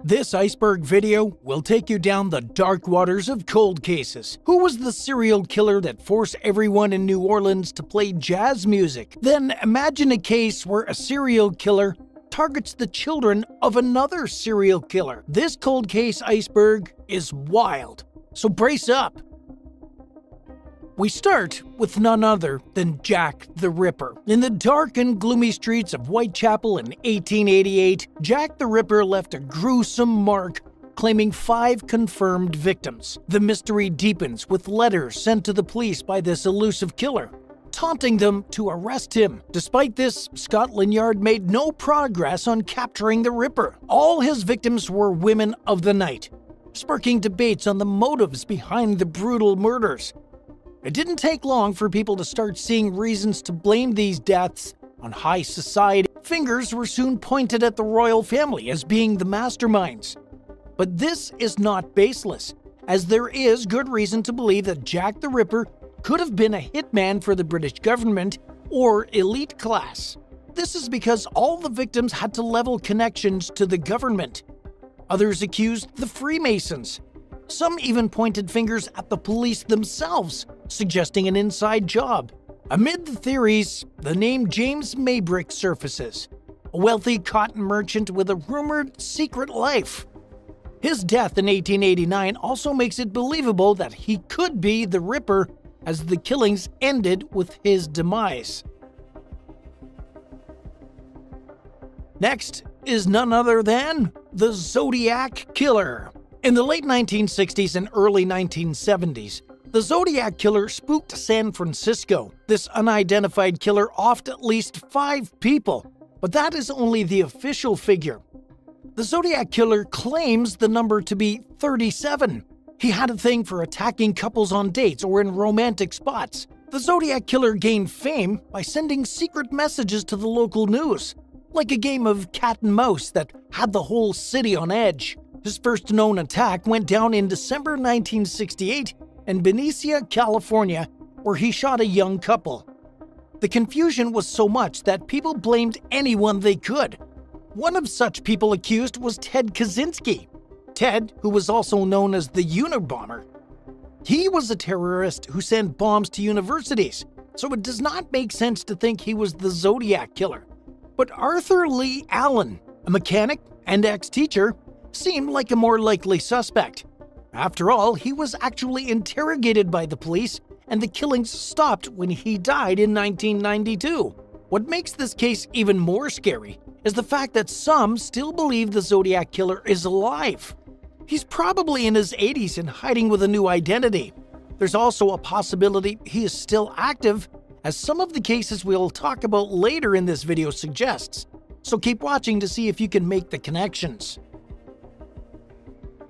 This Iceberg video will take you down the dark waters of cold cases. Who was the serial killer that forced everyone in New Orleans to play jazz music? Then imagine a case where a serial killer targets the children of another serial killer. This cold case Iceberg is wild, so brace up. We start with none other than Jack the Ripper. In the dark and gloomy streets of Whitechapel in 1888, Jack the Ripper left a gruesome mark, claiming 5 confirmed victims. The mystery deepens with letters sent to the police by this elusive killer, taunting them to arrest him. Despite this, Scotland Yard made no progress on capturing the Ripper. All his victims were women of the night, sparking debates on the motives behind the brutal murders. It didn't take long for people to start seeing reasons to blame these deaths on high society. Fingers were soon pointed at the royal family as being the masterminds. But this is not baseless, as there is good reason to believe that Jack the Ripper could have been a hitman for the British government or elite class. This is because all the victims had to level connections to the government. Others accused the Freemasons. Some even pointed fingers at the police themselves, suggesting an inside job. Amid the theories, the name James Maybrick surfaces, a wealthy cotton merchant with a rumored secret life. His death in 1889 also makes it believable that he could be the Ripper, as the killings ended with his demise. Next is none other than the Zodiac Killer. In the late 1960s and early 1970s, the Zodiac Killer spooked San Francisco. This unidentified killer offed at least 5 people, but that is only the official figure. The Zodiac Killer claims the number to be 37. He had a thing for attacking couples on dates or in romantic spots. The Zodiac Killer gained fame by sending secret messages to the local news, like a game of cat and mouse that had the whole city on edge. His first known attack went down in December 1968 in Benicia, California, where he shot a young couple. The confusion was so much that people blamed anyone they could. One of such people accused was Ted Kaczynski. Ted, who was also known as the Unabomber. He was a terrorist who sent bombs to universities, so it does not make sense to think he was the Zodiac Killer. But Arthur Lee Allen, a mechanic and ex-teacher, seemed like a more likely suspect. After all, he was actually interrogated by the police, and the killings stopped when he died in 1992. What makes this case even more scary is the fact that some still believe the Zodiac Killer is alive. He's probably in his 80s and hiding with a new identity. There's also a possibility he is still active, as some of the cases we'll talk about later in this video suggests. So keep watching to see if you can make the connections.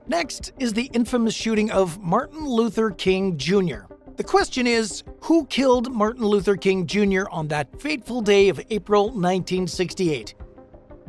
Next is the infamous shooting of Martin Luther King Jr. The question is, who killed Martin Luther King Jr. on that fateful day of April 1968?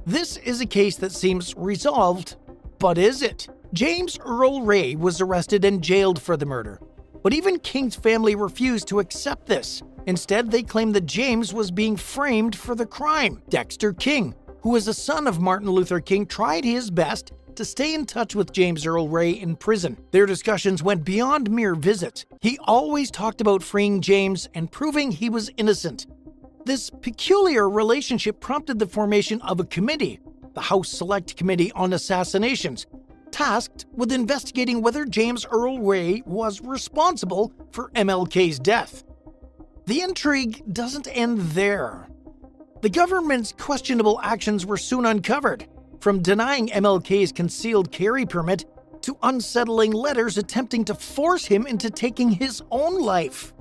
This is a case that seems resolved, but is it? James Earl Ray was arrested and jailed for the murder, but even King's family refused to accept this. Instead, they claimed that James was being framed for the crime. Dexter King, who was a son of Martin Luther King, tried his best to stay in touch with James Earl Ray in prison. Their discussions went beyond mere visits. He always talked about freeing James and proving he was innocent. This peculiar relationship prompted the formation of a committee, the House Select Committee on Assassinations, tasked with investigating whether James Earl Ray was responsible for MLK's death. The intrigue doesn't end there. The government's questionable actions were soon uncovered, from denying MLK's concealed carry permit to unsettling letters attempting to force him into taking his own life.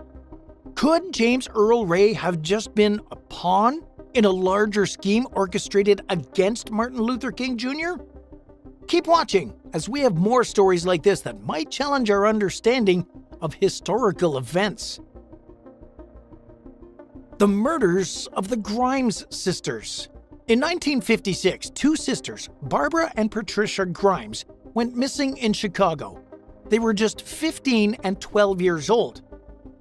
Could James Earl Ray have just been a pawn in a larger scheme orchestrated against Martin Luther King Jr.? Keep watching, as we have more stories like this that might challenge our understanding of historical events. The murders of the Grimes sisters. In 1956, 2 sisters, Barbara and Patricia Grimes, went missing in Chicago. They were just 15 and 12 years old.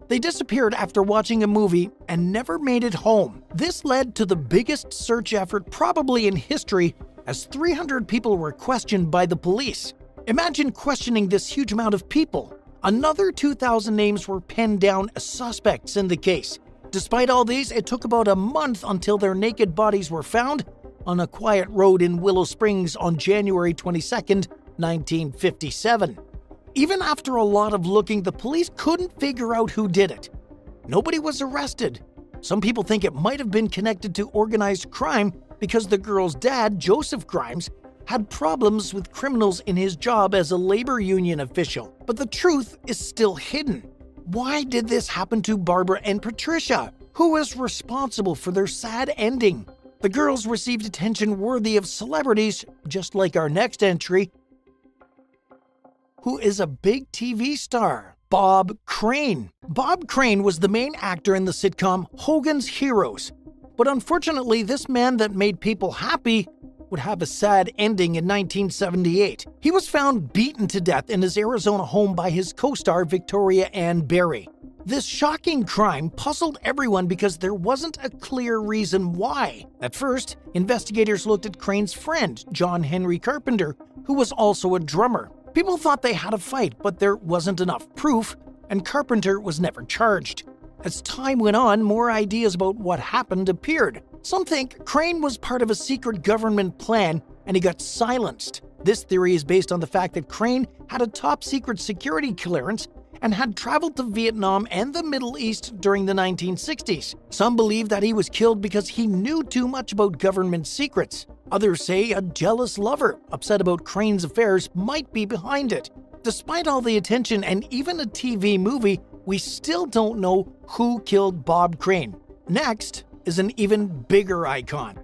They disappeared after watching a movie and never made it home. This led to the biggest search effort probably in history as 300 people were questioned by the police. Imagine questioning this huge amount of people. Another 2,000 names were penned down as suspects in the case. Despite all these, it took about a month until their naked bodies were found on a quiet road in Willow Springs on January 22, 1957. Even after a lot of looking, the police couldn't figure out who did it. Nobody was arrested. Some people think it might have been connected to organized crime because the girl's dad, Joseph Grimes, had problems with criminals in his job as a labor union official. But the truth is still hidden. Why did this happen to Barbara and Patricia? Who was responsible for their sad ending? The girls received attention worthy of celebrities, just like our next entry, who is a big TV star, Bob Crane. Bob Crane was the main actor in the sitcom Hogan's Heroes. But unfortunately, this man that made people happy would have a sad ending in 1978. He was found beaten to death in his Arizona home by his co-star Victoria Ann Berry. This shocking crime puzzled everyone because there wasn't a clear reason why. At first, investigators looked at Crane's friend, John Henry Carpenter, who was also a drummer. People thought they had a fight, but there wasn't enough proof, and Carpenter was never charged. As time went on, more ideas about what happened appeared. Some think Crane was part of a secret government plan and he got silenced. This theory is based on the fact that Crane had a top-secret security clearance and had traveled to Vietnam and the Middle East during the 1960s. Some believe that he was killed because he knew too much about government secrets. Others say a jealous lover, upset about Crane's affairs, might be behind it. Despite all the attention and even a TV movie, we still don't know who killed Bob Crane. Next is an even bigger icon.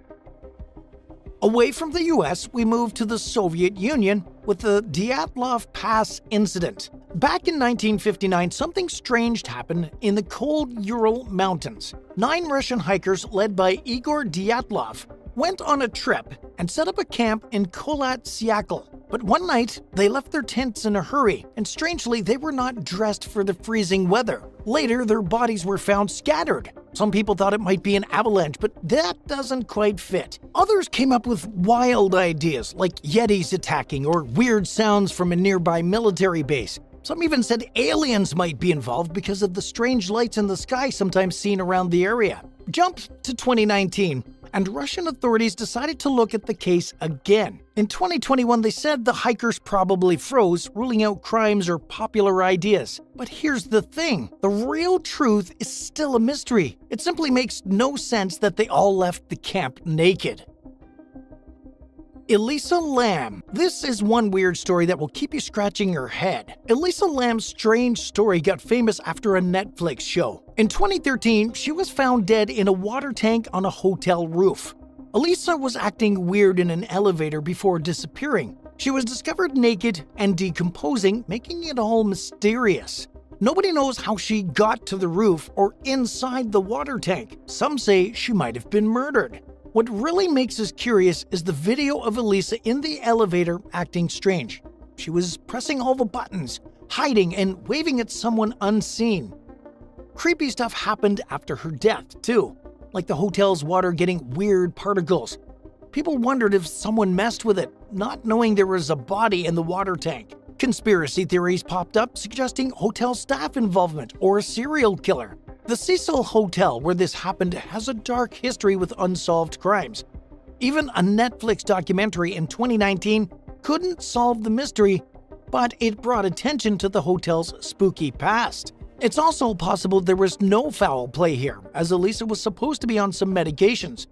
Away from the US, we move to the Soviet Union with the Diof Pass incident. Back in 1959, something strange happened in the cold Ural Mountains. 9 Russian hikers led by Igor Dyatlov went on a trip and set up a camp in Kholat Syakhl. But one night, they left their tents in a hurry, and strangely, they were not dressed for the freezing weather. Later, their bodies were found scattered. Some people thought it might be an avalanche, but that doesn't quite fit. Others came up with wild ideas, like Yetis attacking or weird sounds from a nearby military base. Some even said aliens might be involved because of the strange lights in the sky sometimes seen around the area. Jump to 2019, and Russian authorities decided to look at the case again. In 2021, they said the hikers probably froze, ruling out crimes or popular ideas. But here's the thing, the real truth is still a mystery. It simply makes no sense that they all left the camp naked. Elisa Lamb. This is one weird story that will keep you scratching your head. Elisa Lamb's strange story got famous after a Netflix show. In 2013, she was found dead in a water tank on a hotel roof. Elisa was acting weird in an elevator before disappearing. She was discovered naked and decomposing, making it all mysterious. Nobody knows how she got to the roof or inside the water tank. Some say she might have been murdered. What really makes us curious is the video of Elisa in the elevator acting strange. She was pressing all the buttons, hiding and waving at someone unseen. Creepy stuff happened after her death, too, like the hotel's water getting weird particles. People wondered if someone messed with it, not knowing there was a body in the water tank. Conspiracy theories popped up suggesting hotel staff involvement or a serial killer. The Cecil Hotel where this happened has a dark history with unsolved crimes. Even a Netflix documentary in 2019 couldn't solve the mystery, but it brought attention to the hotel's spooky past. It's also possible there was no foul play here, as Elisa was supposed to be on some medications.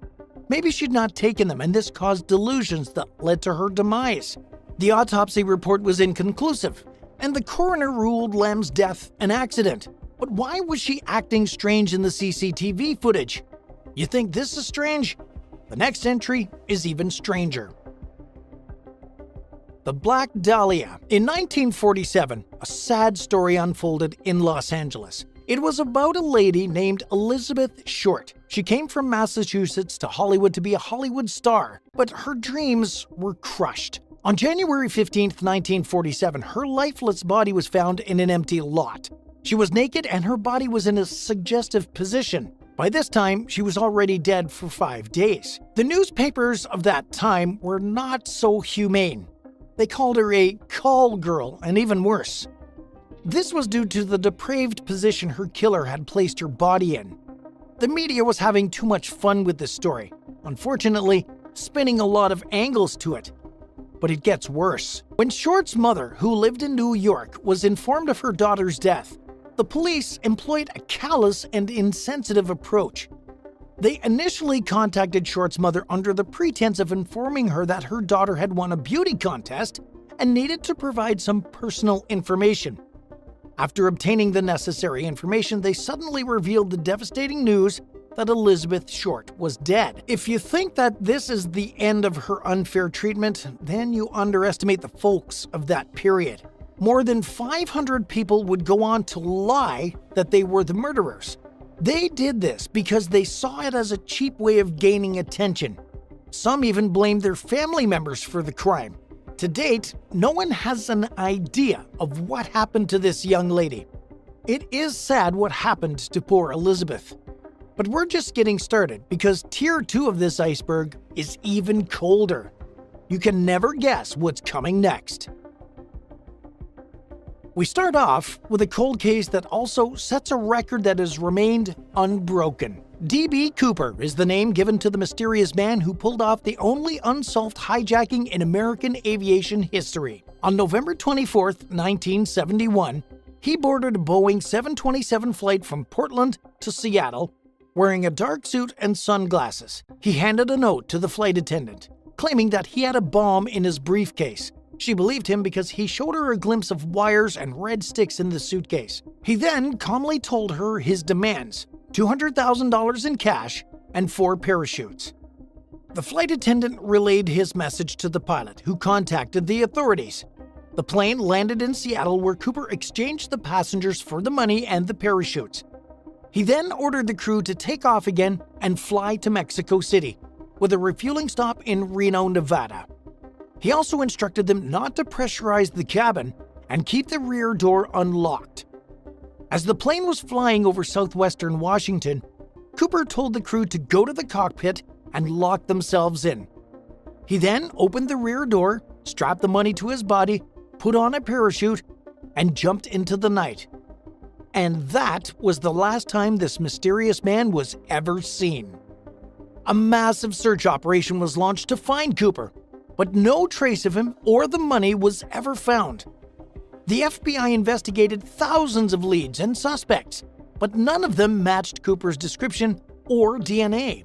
Maybe she'd not taken them and this caused delusions that led to her demise. The autopsy report was inconclusive, and the coroner ruled Lamb's death an accident. But why was she acting strange in the CCTV footage? You think this is strange? The next entry is even stranger. The Black Dahlia. In 1947, a sad story unfolded in Los Angeles. It was about a lady named Elizabeth Short. She came from Massachusetts to Hollywood to be a Hollywood star, but her dreams were crushed. On January 15, 1947, her lifeless body was found in an empty lot. She was naked and her body was in a suggestive position. By this time, she was already dead for 5 days. The newspapers of that time were not so humane. They called her a call girl, and even worse. This was due to the depraved position her killer had placed her body in. The media was having too much fun with this story, unfortunately, spinning a lot of angles to it. But it gets worse. When Short's mother, who lived in New York, was informed of her daughter's death, the police employed a callous and insensitive approach. They initially contacted Short's mother under the pretense of informing her that her daughter had won a beauty contest and needed to provide some personal information. After obtaining the necessary information, they suddenly revealed the devastating news that Elizabeth Short was dead. If you think that this is the end of her unfair treatment, then you underestimate the folks of that period. More than 500 people would go on to lie that they were the murderers. They did this because they saw it as a cheap way of gaining attention. Some even blamed their family members for the crime. To date, no one has an idea of what happened to this young lady. It is sad what happened to poor Elizabeth. But we're just getting started because Tier 2 of this iceberg is even colder. You can never guess what's coming next. We start off with a cold case that also sets a record that has remained unbroken. D.B. Cooper is the name given to the mysterious man who pulled off the only unsolved hijacking in American aviation history. On November 24, 1971, he boarded a Boeing 727 flight from Portland to Seattle, wearing a dark suit and sunglasses. He handed a note to the flight attendant, claiming that he had a bomb in his briefcase. She believed him because he showed her a glimpse of wires and red sticks in the suitcase. He then calmly told her his demands: $200,000 in cash and 4 parachutes. The flight attendant relayed his message to the pilot, who contacted the authorities. The plane landed in Seattle, where Cooper exchanged the passengers for the money and the parachutes. He then ordered the crew to take off again and fly to Mexico City, with a refueling stop in Reno, Nevada. He also instructed them not to pressurize the cabin and keep the rear door unlocked. As the plane was flying over southwestern Washington, Cooper told the crew to go to the cockpit and lock themselves in. He then opened the rear door, strapped the money to his body, put on a parachute, and jumped into the night. And that was the last time this mysterious man was ever seen. A massive search operation was launched to find Cooper, but no trace of him or the money was ever found. The FBI investigated thousands of leads and suspects, but none of them matched Cooper's description or DNA.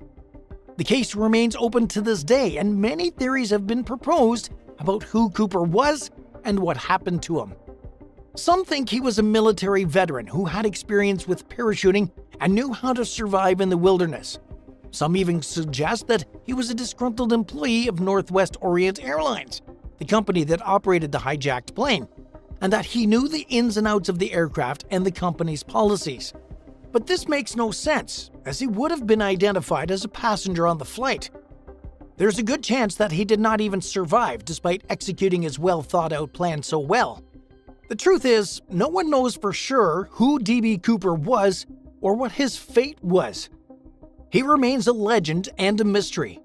The case remains open to this day, and many theories have been proposed about who Cooper was and what happened to him. Some think he was a military veteran who had experience with parachuting and knew how to survive in the wilderness. Some even suggest that he was a disgruntled employee of Northwest Orient Airlines, the company that operated the hijacked plane, and that he knew the ins and outs of the aircraft and the company's policies. But this makes no sense, as he would have been identified as a passenger on the flight. There's a good chance that he did not even survive despite executing his well-thought-out plan so well. The truth is, no one knows for sure who D.B. Cooper was or what his fate was. He remains a legend and a mystery,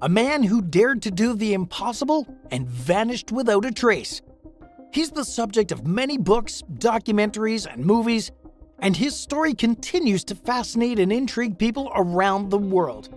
a man who dared to do the impossible and vanished without a trace. He's the subject of many books, documentaries, and movies, and his story continues to fascinate and intrigue people around the world.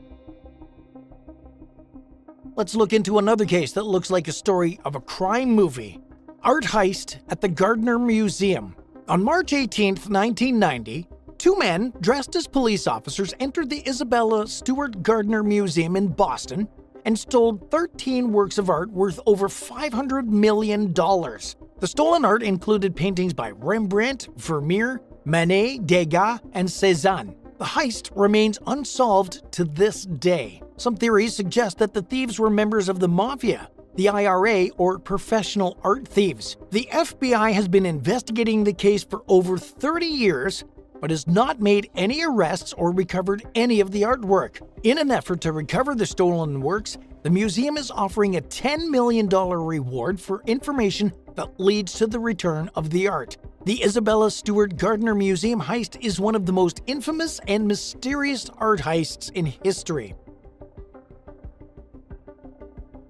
Let's look into another case that looks like a story of a crime movie. Art heist at the Gardner Museum. On March 18, 1990, 2 men dressed as police officers entered the Isabella Stewart Gardner Museum in Boston and stole 13 works of art worth over $500 million. The stolen art included paintings by Rembrandt, Vermeer, Manet, Degas, and Cézanne. The heist remains unsolved to this day. Some theories suggest that the thieves were members of the Mafia, the IRA, or professional art thieves. The FBI has been investigating the case for over 30 years, but has not made any arrests or recovered any of the artwork. In an effort to recover the stolen works, the museum is offering a $10 million reward for information that leads to the return of the art. The Isabella Stewart Gardner Museum heist is one of the most infamous and mysterious art heists in history.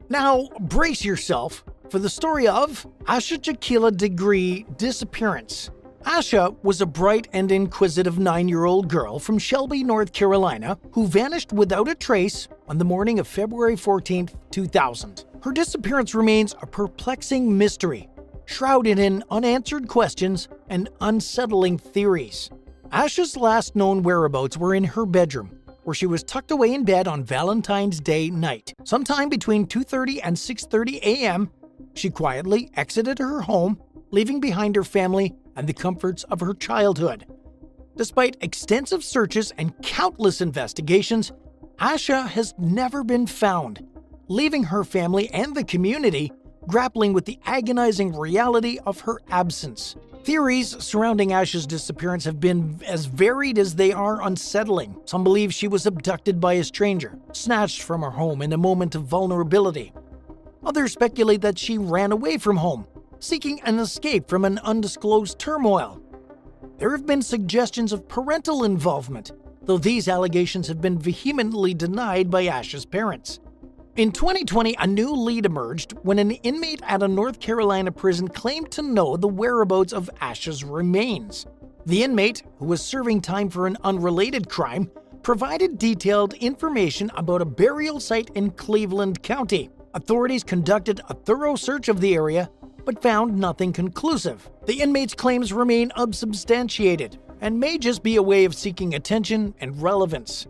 Now, brace yourself for the story of Asha Jaquila Degree Disappearance. Asha was a bright and inquisitive 9-year-old girl from Shelby, North Carolina, who vanished without a trace on the morning of February 14, 2000. Her disappearance remains a perplexing mystery, shrouded in unanswered questions and unsettling theories. Asha's last known whereabouts were in her bedroom, where she was tucked away in bed on Valentine's Day night. Sometime between 2:30 and 6:30 a.m., she quietly exited her home, leaving behind her family and the comforts of her childhood. Despite extensive searches and countless investigations, Asha has never been found, leaving her family and the community grappling with the agonizing reality of her absence. Theories surrounding Asha's disappearance have been as varied as they are unsettling. Some believe she was abducted by a stranger, snatched from her home in a moment of vulnerability. Others speculate that she ran away from home, seeking an escape from an undisclosed turmoil. There have been suggestions of parental involvement, though these allegations have been vehemently denied by Asha's parents. In 2020, a new lead emerged when an inmate at a North Carolina prison claimed to know the whereabouts of Asha's remains. The inmate, who was serving time for an unrelated crime, provided detailed information about a burial site in Cleveland County. Authorities conducted a thorough search of the area, but found nothing conclusive. The inmate's claims remain unsubstantiated and may just be a way of seeking attention and relevance.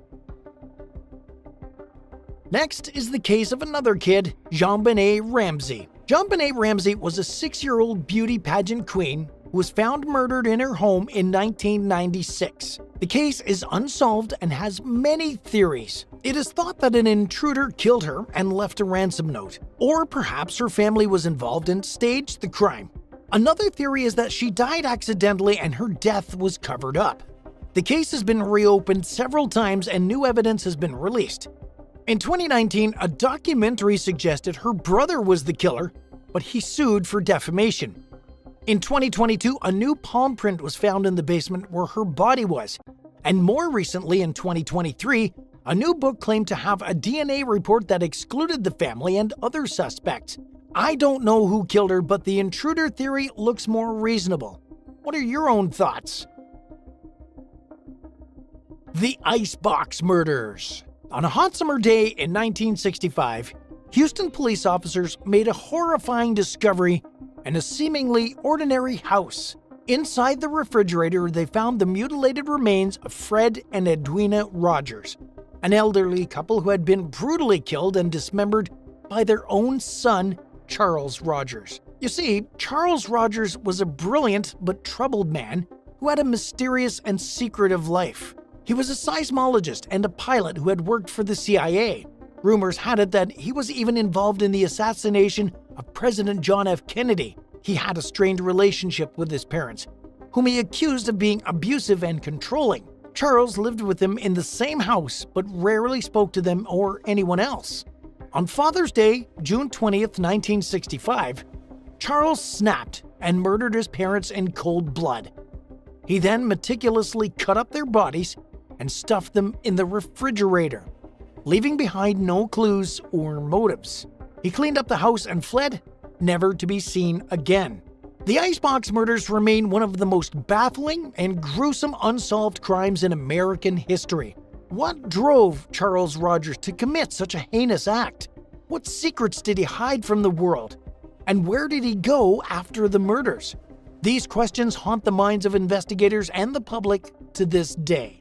Next is the case of another kid, JonBenet Ramsey. JonBenet Ramsey was a 6-year-old beauty pageant queen who was found murdered in her home in 1996. The case is unsolved and has many theories. It is thought that an intruder killed her and left a ransom note, or perhaps her family was involved and staged the crime. Another theory is that she died accidentally and her death was covered up. The case has been reopened several times and new evidence has been released. In 2019, a documentary suggested her brother was the killer, but he sued for defamation. In 2022, a new palm print was found in the basement where her body was. And more recently, in 2023, a new book claimed to have a DNA report that excluded the family and other suspects. I don't know who killed her, but the intruder theory looks more reasonable. What are your own thoughts? The Icebox Murders. On a hot summer day in 1965, Houston police officers made a horrifying discovery in a seemingly ordinary house. Inside the refrigerator, they found the mutilated remains of Fred and Edwina Rogers, an elderly couple who had been brutally killed and dismembered by their own son, Charles Rogers. You see, Charles Rogers was a brilliant but troubled man who had a mysterious and secretive life. He was a seismologist and a pilot who had worked for the CIA. Rumors had it that he was even involved in the assassination of President John F. Kennedy. He had a strained relationship with his parents, whom he accused of being abusive and controlling. Charles lived with them in the same house, but rarely spoke to them or anyone else. On Father's Day, June 20th, 1965, Charles snapped and murdered his parents in cold blood. He then meticulously cut up their bodies and stuffed them in the refrigerator, leaving behind no clues or motives. He cleaned up the house and fled, never to be seen again. The Icebox Murders remain one of the most baffling and gruesome unsolved crimes in American history. What drove Charles Rogers to commit such a heinous act? What secrets did he hide from the world? And where did he go after the murders? These questions haunt the minds of investigators and the public to this day.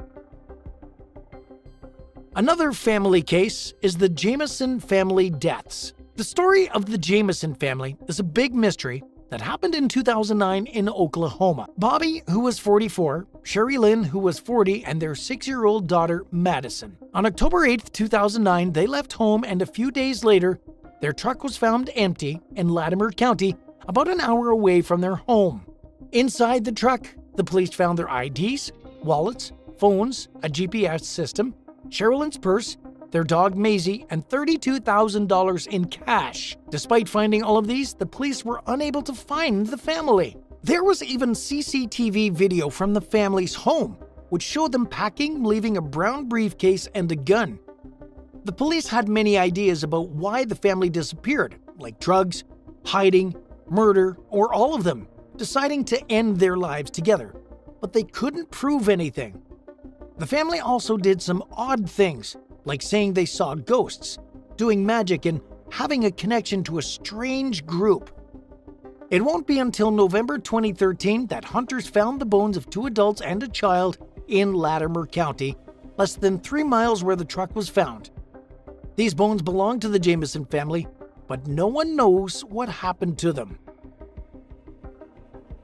Another family case is the Jameson family deaths. The story of the Jameson family is a big mystery that happened in 2009 in Oklahoma. Bobby, who was 44, Sherry Lynn, who was 40, and their 6-year-old daughter, Madison. On October 8, 2009, they left home, and a few days later, their truck was found empty in Latimer County, about an hour away from their home. Inside the truck, the police found their IDs, wallets, phones, a GPS system, Sherilyn's purse, their dog Maisie, and $32,000 in cash. Despite finding all of these, the police were unable to find the family. There was even CCTV video from the family's home, which showed them packing, leaving a brown briefcase and a gun. The police had many ideas about why the family disappeared, like drugs, hiding, murder, or all of them, deciding to end their lives together, but they couldn't prove anything. The family also did some odd things, like saying they saw ghosts, doing magic, and having a connection to a strange group. It won't be until November 2013 that hunters found the bones of 2 adults and a child in Latimer County, less than 3 miles where the truck was found. These bones belong to the Jameson family, but no one knows what happened to them.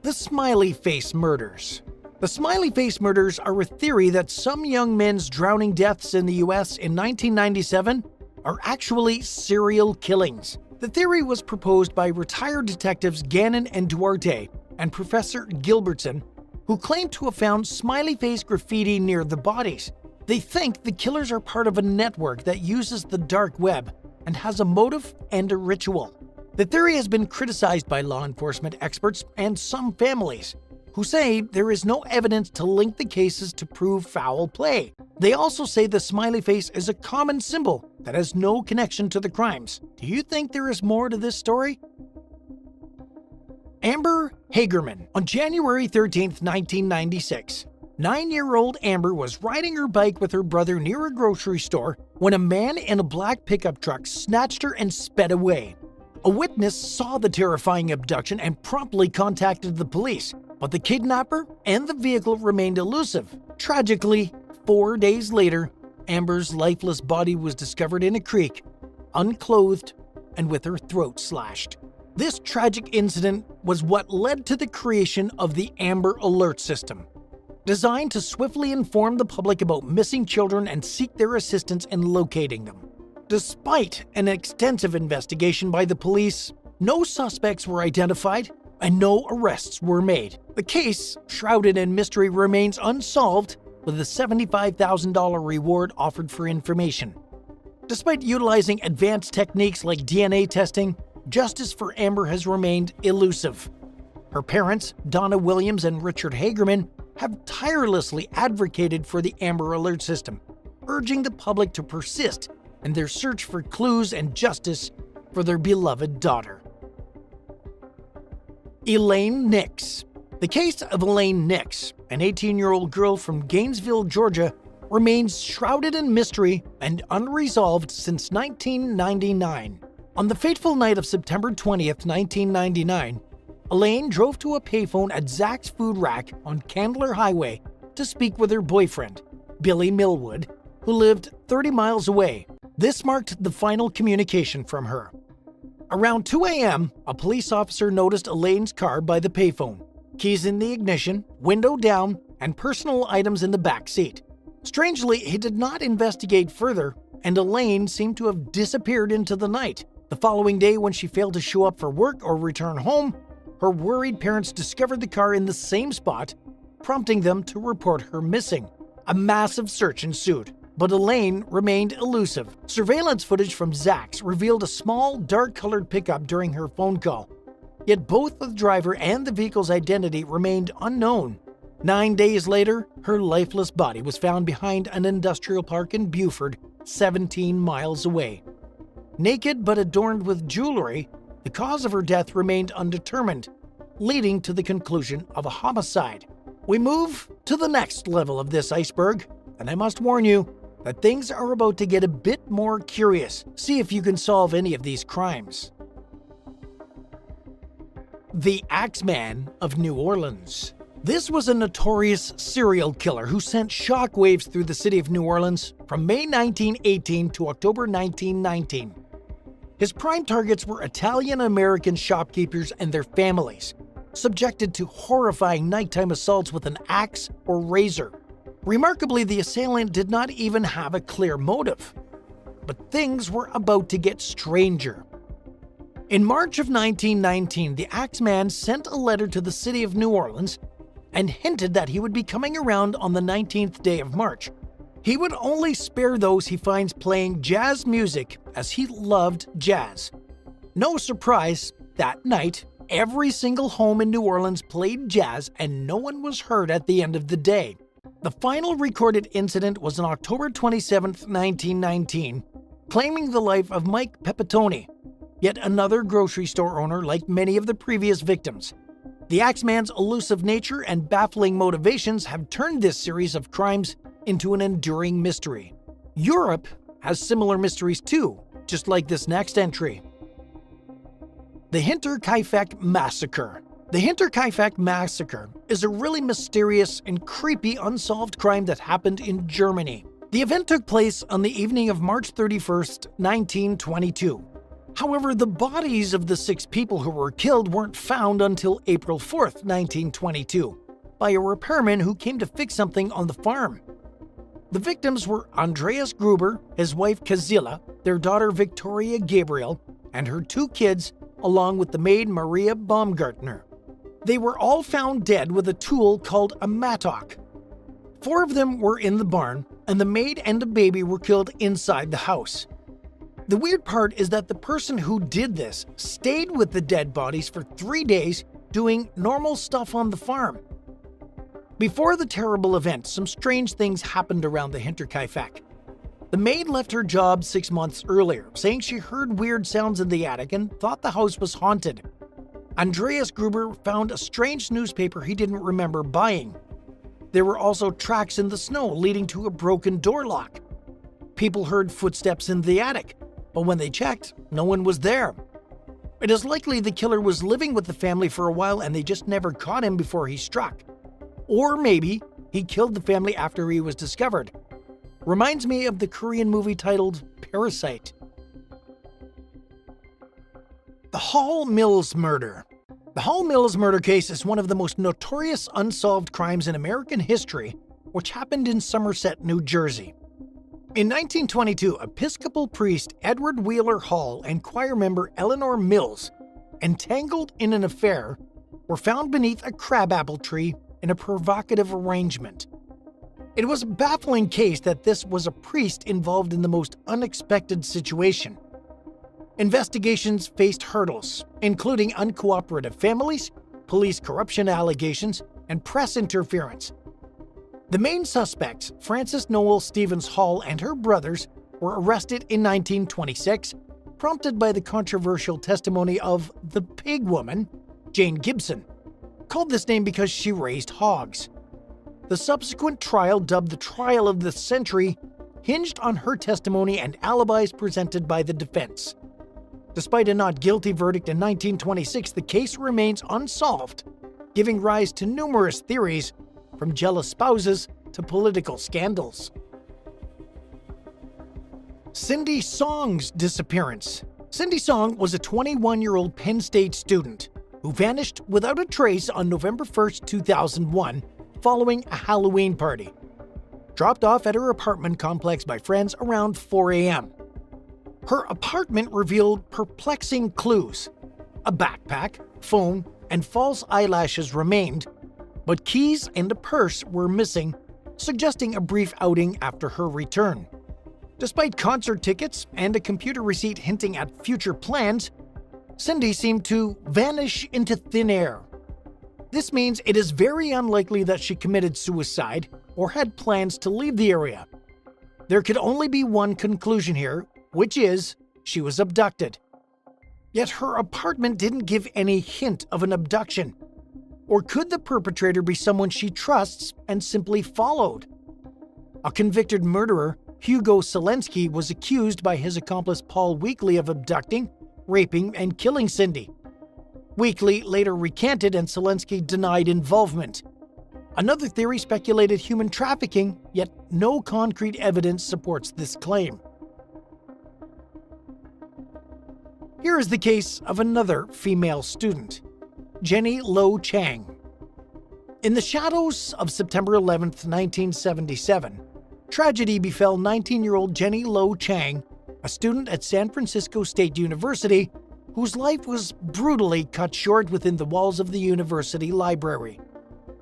The Smiley Face Murders. The Smiley Face Murders are a theory that some young men's drowning deaths in the US in 1997 are actually serial killings. The theory was proposed by retired detectives Gannon and Duarte and Professor Gilbertson, who claimed to have found smiley face graffiti near the bodies. They think the killers are part of a network that uses the dark web and has a motive and a ritual. The theory has been criticized by law enforcement experts and some families, who say there is no evidence to link the cases to prove foul play. They also say the smiley face is a common symbol that has no connection to the crimes. Do you think there is more to this story? Amber Hagerman. On January 13, 1996, 9-year-old Amber was riding her bike with her brother near a grocery store when a man in a black pickup truck snatched her and sped away. A witness saw the terrifying abduction and promptly contacted the police, but the kidnapper and the vehicle remained elusive. Tragically, 4 days later, Amber's lifeless body was discovered in a creek, unclothed and with her throat slashed. This tragic incident was what led to the creation of the Amber Alert System, designed to swiftly inform the public about missing children and seek their assistance in locating them. Despite an extensive investigation by the police, no suspects were identified and no arrests were made. The case, shrouded in mystery, remains unsolved, with a $75,000 reward offered for information. Despite utilizing advanced techniques like DNA testing, justice for Amber has remained elusive. Her parents, Donna Williams and Richard Hagerman, have tirelessly advocated for the Amber Alert System, urging the public to persist in their search for clues and justice for their beloved daughter. Elaine Nicks. The case of Elaine Nicks, an 18-year-old girl from Gainesville, Georgia, remains shrouded in mystery and unresolved since 1999. On the fateful night of September 20th, 1999, Elaine drove to a payphone at Zach's Food Rack on Candler Highway to speak with her boyfriend, Billy Millwood, who lived 30 miles away. This marked the final communication from her. Around 2 a.m., a police officer noticed Elaine's car by the payphone, keys in the ignition, window down, and personal items in the back seat. Strangely, he did not investigate further, and Elaine seemed to have disappeared into the night. The following day, when she failed to show up for work or return home, her worried parents discovered the car in the same spot, prompting them to report her missing. A massive search ensued, but Elaine remained elusive. Surveillance footage from Zach's revealed a small, dark-colored pickup during her phone call, yet both the driver and the vehicle's identity remained unknown. 9 days later, her lifeless body was found behind an industrial park in Buford, 17 miles away. Naked but adorned with jewelry, the cause of her death remained undetermined, leading to the conclusion of a homicide. We move to the next level of this iceberg, and I must warn you that things are about to get a bit more curious. See if you can solve any of these crimes. The Axeman of New Orleans. This was a notorious serial killer who sent shockwaves through the city of New Orleans from May 1918 to October 1919. His prime targets were Italian-American shopkeepers and their families, subjected to horrifying nighttime assaults with an axe or razor. Remarkably, the assailant did not even have a clear motive. But things were about to get stranger. In March of 1919, the Axeman sent a letter to the city of New Orleans and hinted that he would be coming around on the 19th day of March. He would only spare those he finds playing jazz music, as he loved jazz. No surprise, that night, every single home in New Orleans played jazz and no one was hurt at the end of the day. The final recorded incident was on October 27, 1919, claiming the life of Mike Pepitone, yet another grocery store owner like many of the previous victims. The Axeman's elusive nature and baffling motivations have turned this series of crimes into an enduring mystery. Europe has similar mysteries too, just like this next entry. The Hinterk Massacre. The Hinterk Massacre is a really mysterious and creepy unsolved crime that happened in Germany. The event took place on the evening of March 31st, 1922. However, the bodies of the 6 people who were killed weren't found until April 4th, 1922, by a repairman who came to fix something on the farm. The victims were Andreas Gruber, his wife Kazila, their daughter Victoria Gabriel, and her 2 kids, along with the maid Maria Baumgartner. They were all found dead with a tool called a mattock. 4 of them were in the barn, and the maid and a baby were killed inside the house. The weird part is that the person who did this stayed with the dead bodies for 3 days doing normal stuff on the farm. Before the terrible event, some strange things happened around the Hinterkaifeck. The maid left her job 6 months earlier, saying she heard weird sounds in the attic and thought the house was haunted. Andreas Gruber found a strange newspaper he didn't remember buying. There were also tracks in the snow leading to a broken door lock. People heard footsteps in the attic, but when they checked, no one was there. It is likely the killer was living with the family for a while and they just never caught him before he struck. Or maybe he killed the family after he was discovered. Reminds me of the Korean movie titled Parasite. The Hall Mills Murder. The Hall Mills murder case is one of the most notorious unsolved crimes in American history, which happened in Somerset, New Jersey. In 1922, Episcopal priest Edward Wheeler Hall and choir member Eleanor Mills, entangled in an affair, were found beneath a crabapple tree in a provocative arrangement. It was a baffling case that this was a priest involved in the most unexpected situation. Investigations faced hurdles, including uncooperative families, police corruption allegations, and press interference. The main suspects, Frances Noel Stevens Hall and her brothers, were arrested in 1926, prompted by the controversial testimony of the pig woman, Jane Gibson, called this name because she raised hogs. The subsequent trial, dubbed the Trial of the Century, hinged on her testimony and alibis presented by the defense. Despite a not guilty verdict in 1926, the case remains unsolved, giving rise to numerous theories, from jealous spouses to political scandals. Cindy Song's disappearance. Cindy Song was a 21-year-old Penn State student who vanished without a trace on November 1, 2001, following a Halloween party. Dropped off at her apartment complex by friends around 4 a.m. Her apartment revealed perplexing clues. A backpack, phone, and false eyelashes remained, but keys and a purse were missing, suggesting a brief outing after her return. Despite concert tickets and a computer receipt hinting at future plans, Cindy seemed to vanish into thin air. This means it is very unlikely that she committed suicide or had plans to leave the area. There could only be one conclusion here, which is she was abducted. Yet her apartment didn't give any hint of an abduction. Or could the perpetrator be someone she trusts and simply followed? A convicted murderer, Hugo Selensky, was accused by his accomplice Paul Weekly of abducting, raping, and killing Cindy. Weekly later recanted and Selensky denied involvement. Another theory speculated human trafficking, yet no concrete evidence supports this claim. Here is the case of another female student, Jenny Lo Chang. In the shadows of September 11, 1977, tragedy befell 19-year-old Jenny Lo Chang, a student at San Francisco State University, whose life was brutally cut short within the walls of the university library.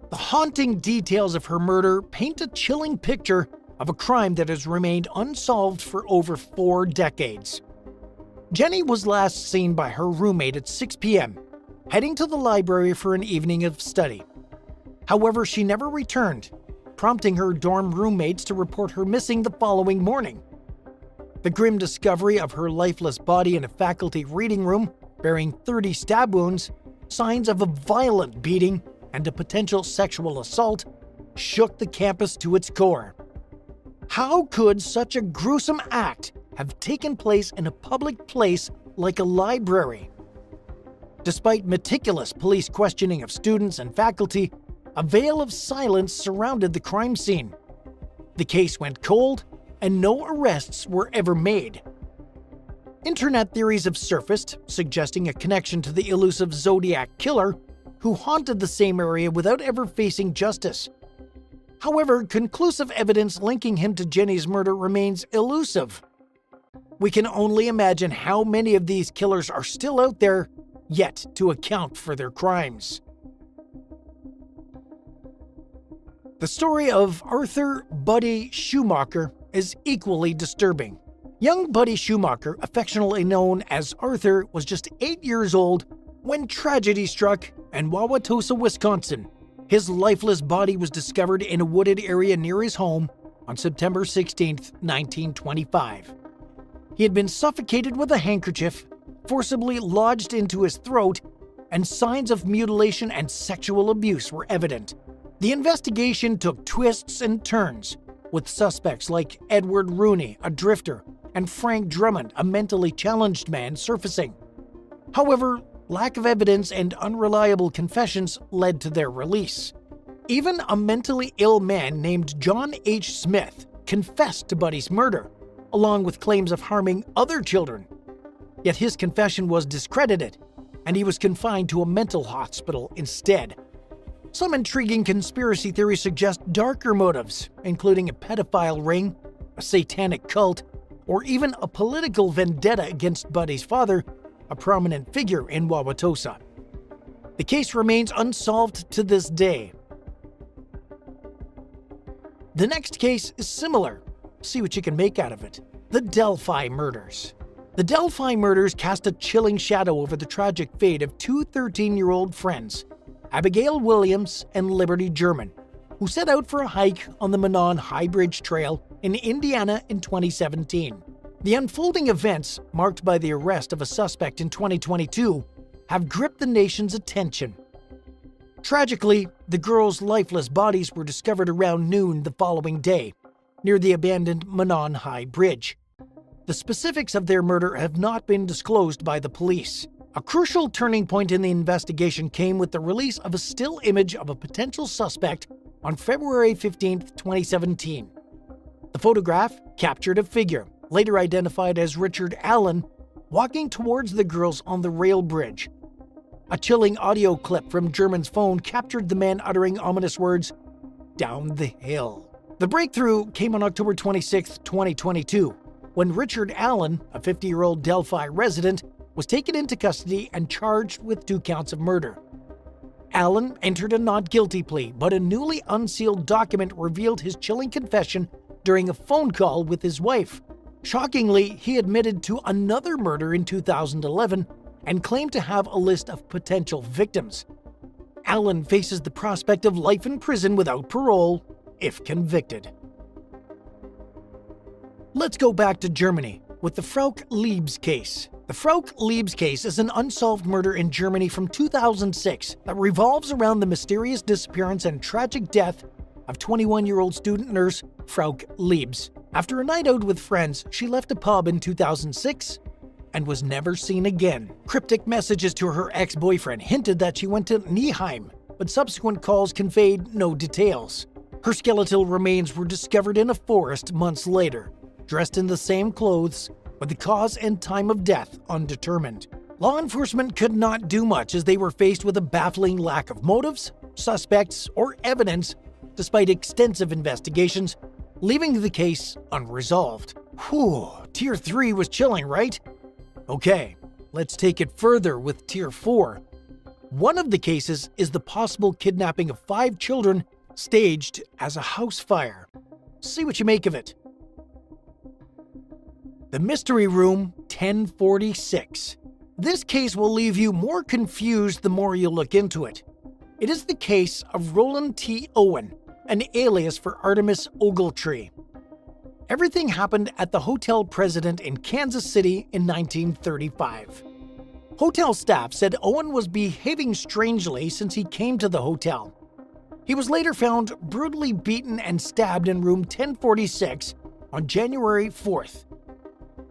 The haunting details of her murder paint a chilling picture of a crime that has remained unsolved for over 4 decades. Jenny was last seen by her roommate at 6 p.m. heading to the library for an evening of study. However, she never returned, prompting her dorm roommates to report her missing the following morning. The grim discovery of her lifeless body in a faculty reading room, bearing 30 stab wounds, signs of a violent beating, and a potential sexual assault, shook the campus to its core. How could such a gruesome act have taken place in a public place like a library? Despite meticulous police questioning of students and faculty, a veil of silence surrounded the crime scene. The case went cold, and no arrests were ever made. Internet theories have surfaced, suggesting a connection to the elusive Zodiac Killer, who haunted the same area without ever facing justice. However, conclusive evidence linking him to Jenny's murder remains elusive. We can only imagine how many of these killers are still out there, yet to account for their crimes. The story of Arthur Buddy Schumacher is equally disturbing. Young Buddy Schumacher, affectionately known as Arthur, was just 8 years old when tragedy struck in Wauwatosa, Wisconsin. His lifeless body was discovered in a wooded area near his home on September 16, 1925. He had been suffocated with a handkerchief, forcibly lodged into his throat, and signs of mutilation and sexual abuse were evident. The investigation took twists and turns, with suspects like Edward Rooney, a drifter, and Frank Drummond, a mentally challenged man, surfacing. However, lack of evidence and unreliable confessions led to their release. Even a mentally ill man named John H. Smith confessed to Buddy's murder, along with claims of harming other children. Yet his confession was discredited, and he was confined to a mental hospital instead. Some intriguing conspiracy theories suggest darker motives, including a pedophile ring, a satanic cult, or even a political vendetta against Buddy's father, a prominent figure in Wauwatosa. The case remains unsolved to this day. The next case is similar. See what you can make out of it. The Delphi Murders. The Delphi Murders cast a chilling shadow over the tragic fate of two 13-year-old friends, Abigail Williams and Liberty German, who set out for a hike on the Manon High Bridge Trail in Indiana in 2017. The unfolding events, marked by the arrest of a suspect in 2022, have gripped the nation's attention. Tragically, the girls' lifeless bodies were discovered around noon the following day, near the abandoned Manon High Bridge. The specifics of their murder have not been disclosed by the police. A crucial turning point in the investigation came with the release of a still image of a potential suspect on February 15, 2017. The photograph captured a figure, later identified as Richard Allen, walking towards the girls on the rail bridge. A chilling audio clip from German's phone captured the man uttering ominous words, "Down the hill." The breakthrough came on October 26, 2022, when Richard Allen, a 50-year-old Delphi resident, was taken into custody and charged with 2 counts of murder. Allen entered a not guilty plea, but a newly unsealed document revealed his chilling confession during a phone call with his wife. Shockingly, he admitted to another murder in 2011 and claimed to have a list of potential victims. Allen faces the prospect of life in prison without parole if convicted. Let's go back to Germany with the Frauke-Liebs case. The Frauke-Liebs case is an unsolved murder in Germany from 2006 that revolves around the mysterious disappearance and tragic death of 21-year-old student nurse Frauke Liebs. After a night out with friends, she left a pub in 2006 and was never seen again. Cryptic messages to her ex-boyfriend hinted that she went to Nieheim, but subsequent calls conveyed no details. Her skeletal remains were discovered in a forest months later, dressed in the same clothes, but the cause and time of death undetermined. Law enforcement could not do much as they were faced with a baffling lack of motives, suspects, or evidence, despite extensive investigations, leaving the case unresolved. Whew, Tier 3 was chilling, right? Okay, let's take it further with Tier 4. One of the cases is the possible kidnapping of 5 children staged as a house fire. See what you make of it. The Mystery Room 1046. This case will leave you more confused the more you look into it. It is the case of Roland T. Owen, an alias for Artemis Ogletree. Everything happened at the Hotel President in Kansas City in 1935. Hotel staff said Owen was behaving strangely since he came to the hotel. He was later found brutally beaten and stabbed in room 1046 on January 4th.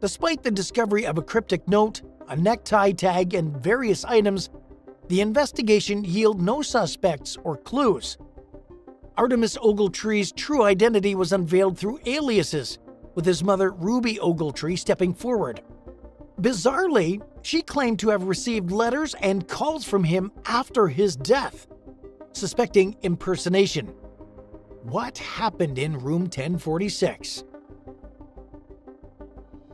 Despite the discovery of a cryptic note, a necktie tag, and various items, the investigation yielded no suspects or clues. Artemis Ogletree's true identity was unveiled through aliases, with his mother Ruby Ogletree stepping forward. Bizarrely, she claimed to have received letters and calls from him after his death, suspecting impersonation. What happened in room 1046?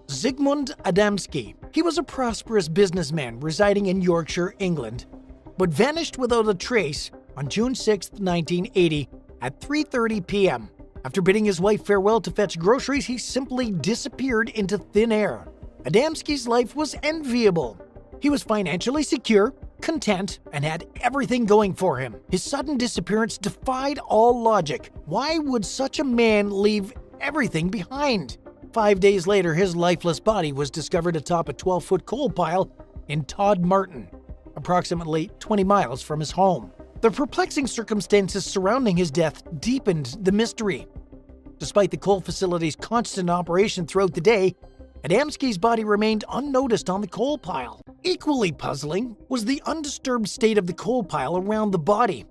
Zygmunt Adamski. He was a prosperous businessman residing in Yorkshire, England, but vanished without a trace on June 6, 1980 at 3:30 p.m. After bidding his wife farewell to fetch groceries, he simply disappeared into thin air. Adamski's life was enviable. He was financially secure, content, and had everything going for him. His sudden disappearance defied all logic. Why would such a man leave everything behind? 5 days later, his lifeless body was discovered atop a 12-foot coal pile in Todd Martin, approximately 20 miles from his home. The perplexing circumstances surrounding his death deepened the mystery. Despite the coal facility's constant operation throughout the day, Adamski's body remained unnoticed on the coal pile. Equally puzzling was the undisturbed state of the coal pile around the body.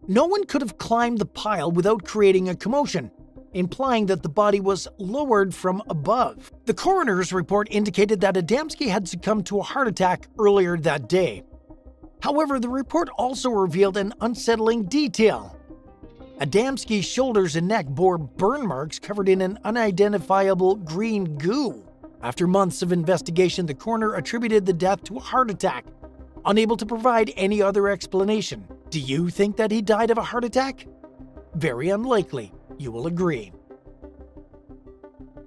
No one could have climbed the pile without creating a commotion, implying that the body was lowered from above. The coroner's report indicated that Adamski had succumbed to a heart attack earlier that day. However, the report also revealed an unsettling detail. Adamski's shoulders and neck bore burn marks covered in an unidentifiable green goo. After months of investigation, the coroner attributed the death to a heart attack, unable to provide any other explanation. Do you think that he died of a heart attack? Very unlikely. You will agree.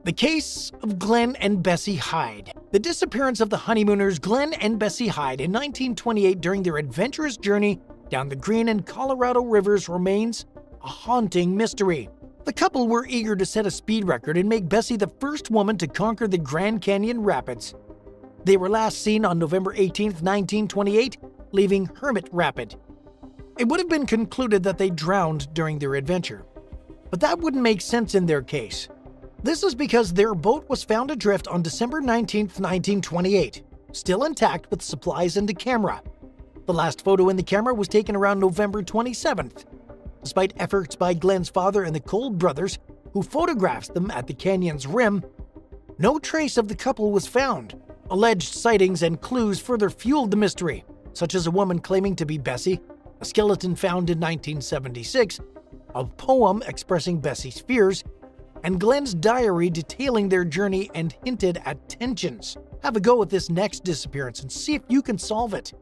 The case of Glenn and Bessie Hyde. The disappearance of the honeymooners Glenn and Bessie Hyde in 1928 during their adventurous journey down the Green and Colorado rivers remains a haunting mystery. The couple were eager to set a speed record and make Bessie the first woman to conquer the Grand Canyon Rapids. They were last seen on November 18, 1928, leaving Hermit Rapid. It would have been concluded that they drowned during their adventure. But that wouldn't make sense in their case. This is because their boat was found adrift on December 19, 1928, still intact with supplies and a camera. The last photo in the camera was taken around November 27th. Despite efforts by Glenn's father and the Cole brothers, who photographed them at the canyon's rim, no trace of the couple was found. Alleged sightings and clues further fueled the mystery, such as a woman claiming to be Bessie, a skeleton found in 1976, a poem expressing Bessie's fears, and Glenn's diary detailing their journey and hinted at tensions. Have a go at this next disappearance and see if you can solve it.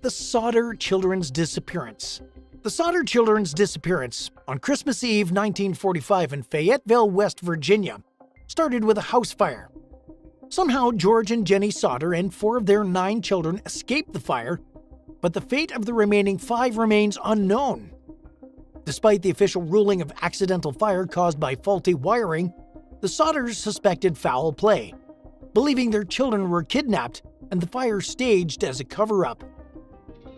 The Sodder Children's Disappearance. The Sodder Children's disappearance on Christmas Eve 1945 in Fayetteville, West Virginia, started with a house fire. Somehow, George and Jenny Sodder and 4 of their 9 children escaped the fire, but the fate of the remaining 5 remains unknown. Despite the official ruling of accidental fire caused by faulty wiring, the Sodders suspected foul play, believing their children were kidnapped and the fire staged as a cover-up.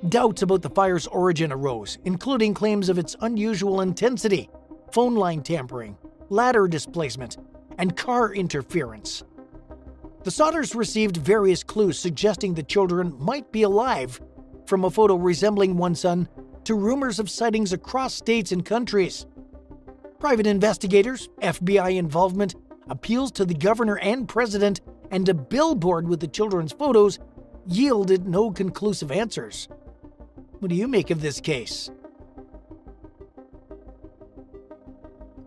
Doubts about the fire's origin arose, including claims of its unusual intensity, phone line tampering, ladder displacement, and car interference. The Sodders received various clues suggesting the children might be alive, from a photo resembling one son to rumors of sightings across states and countries. Private investigators, FBI involvement, appeals to the governor and president, and a billboard with the children's photos yielded no conclusive answers. What do you make of this case?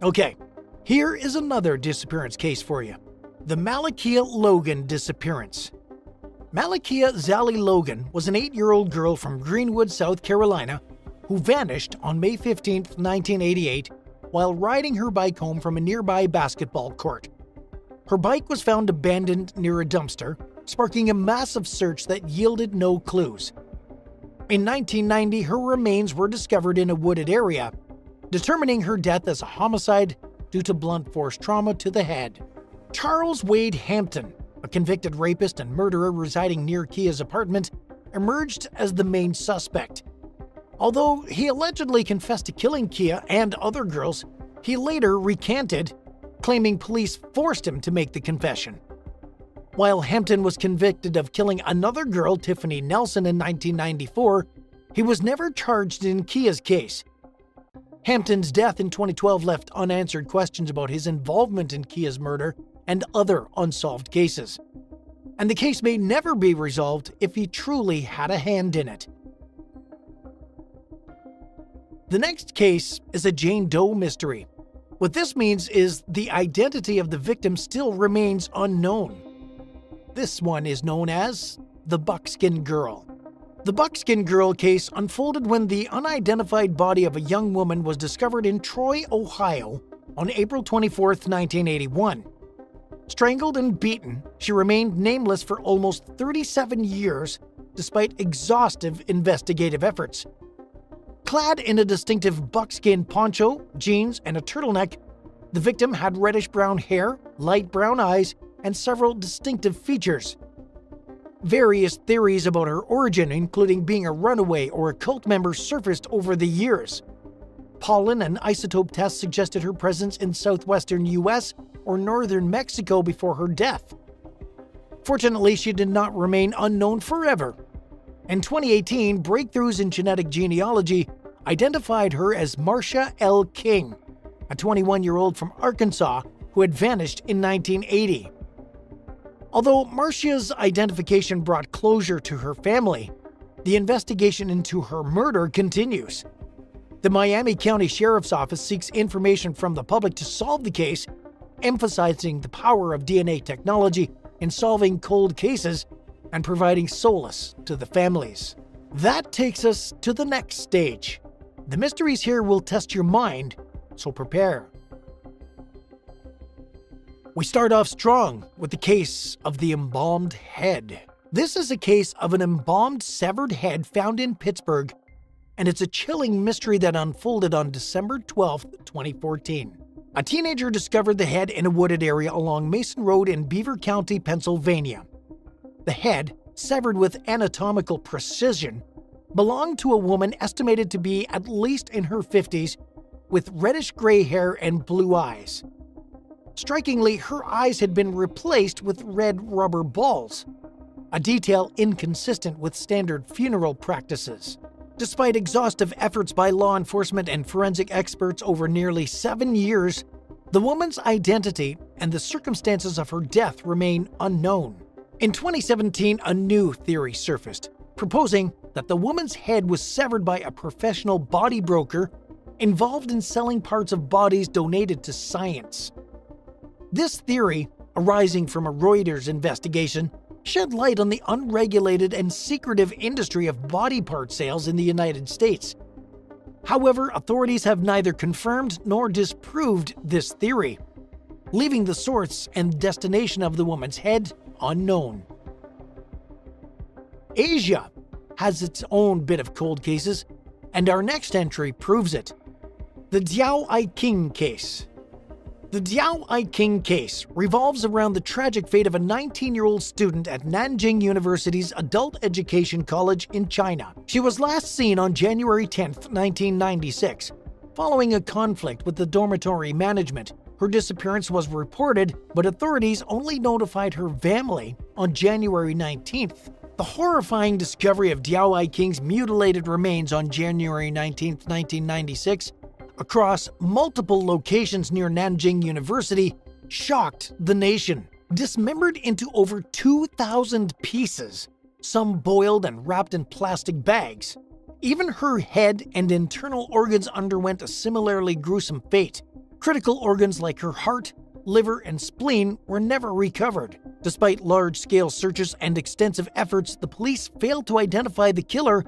Okay, here is another disappearance case for you. The Malakia Logan disappearance. Malakia Zally Logan was an 8-year-old girl from Greenwood, South Carolina, who vanished on May 15, 1988, while riding her bike home from a nearby basketball court. Her bike was found abandoned near a dumpster, sparking a massive search that yielded no clues. In 1990, her remains were discovered in a wooded area, determining her death as a homicide due to blunt force trauma to the head. Charles Wade Hampton, a convicted rapist and murderer residing near Kia's apartment, emerged as the main suspect. Although he allegedly confessed to killing Kia and other girls, he later recanted, claiming police forced him to make the confession. While Hampton was convicted of killing another girl, Tiffany Nelson, in 1994, he was never charged in Kia's case. Hampton's death in 2012 left unanswered questions about his involvement in Kia's murder and other unsolved cases. And the case may never be resolved if he truly had a hand in it. The next case is a Jane Doe mystery. What this means is the identity of the victim still remains unknown. This one is known as the Buckskin Girl. The Buckskin Girl case unfolded when the unidentified body of a young woman was discovered in Troy, Ohio on April 24, 1981. Strangled and beaten, she remained nameless for almost 37 years despite exhaustive investigative efforts. Clad in a distinctive buckskin poncho, jeans, and a turtleneck, the victim had reddish-brown hair, light brown eyes, and several distinctive features. Various theories about her origin, including being a runaway or a cult member, surfaced over the years. Pollen and isotope tests suggested her presence in southwestern US or northern Mexico before her death. Fortunately, she did not remain unknown forever. In 2018, breakthroughs in genetic genealogy identified her as Marcia L. King, a 21-year-old from Arkansas who had vanished in 1980. Although Marcia's identification brought closure to her family, the investigation into her murder continues. The Miami County Sheriff's Office seeks information from the public to solve the case, emphasizing the power of DNA technology in solving cold cases and providing solace to the families. That takes us to the next stage. The mysteries here will test your mind, so prepare. We start off strong with the case of the Thembalmed Head. This is a case of an embalmed severed head found in Pittsburgh, and it's a chilling mystery that unfolded on December 12, 2014. A teenager discovered the head in a wooded area along Mason Road in Beaver County, Pennsylvania. The head, severed with anatomical precision, belonged to a woman estimated to be at least in her 50s, with reddish-gray hair and blue eyes. Strikingly, her eyes had been replaced with red rubber balls, a detail inconsistent with standard funeral practices. Despite exhaustive efforts by law enforcement and forensic experts over nearly 7 years, the woman's identity and the circumstances of her death remain unknown. In 2017, a new theory surfaced, proposing that the woman's head was severed by a professional body broker involved in selling parts of bodies donated to science. This theory, arising from a Reuters investigation, shed light on the unregulated and secretive industry of body part sales in the United States. However, authorities have neither confirmed nor disproved this theory, leaving the source and destination of the woman's head unknown. Asia has its own bit of cold cases, and our next entry proves it. The Diao I King case. The Diao I King case revolves around the tragic fate of a 19-year-old student at Nanjing University's Adult Education College in China. She was last seen on January 10, 1996. Following a conflict with the dormitory management, her disappearance was reported, but authorities only notified her family on January 19th. The horrifying discovery of Diao I King's mutilated remains on January 19, 1996, across multiple locations near Nanjing University, shocked the nation. Dismembered into over 2,000 pieces, some boiled and wrapped in plastic bags. Even her head and internal organs underwent a similarly gruesome fate. Critical organs like her heart, liver, and spleen were never recovered. Despite large-scale searches and extensive efforts, the police failed to identify the killer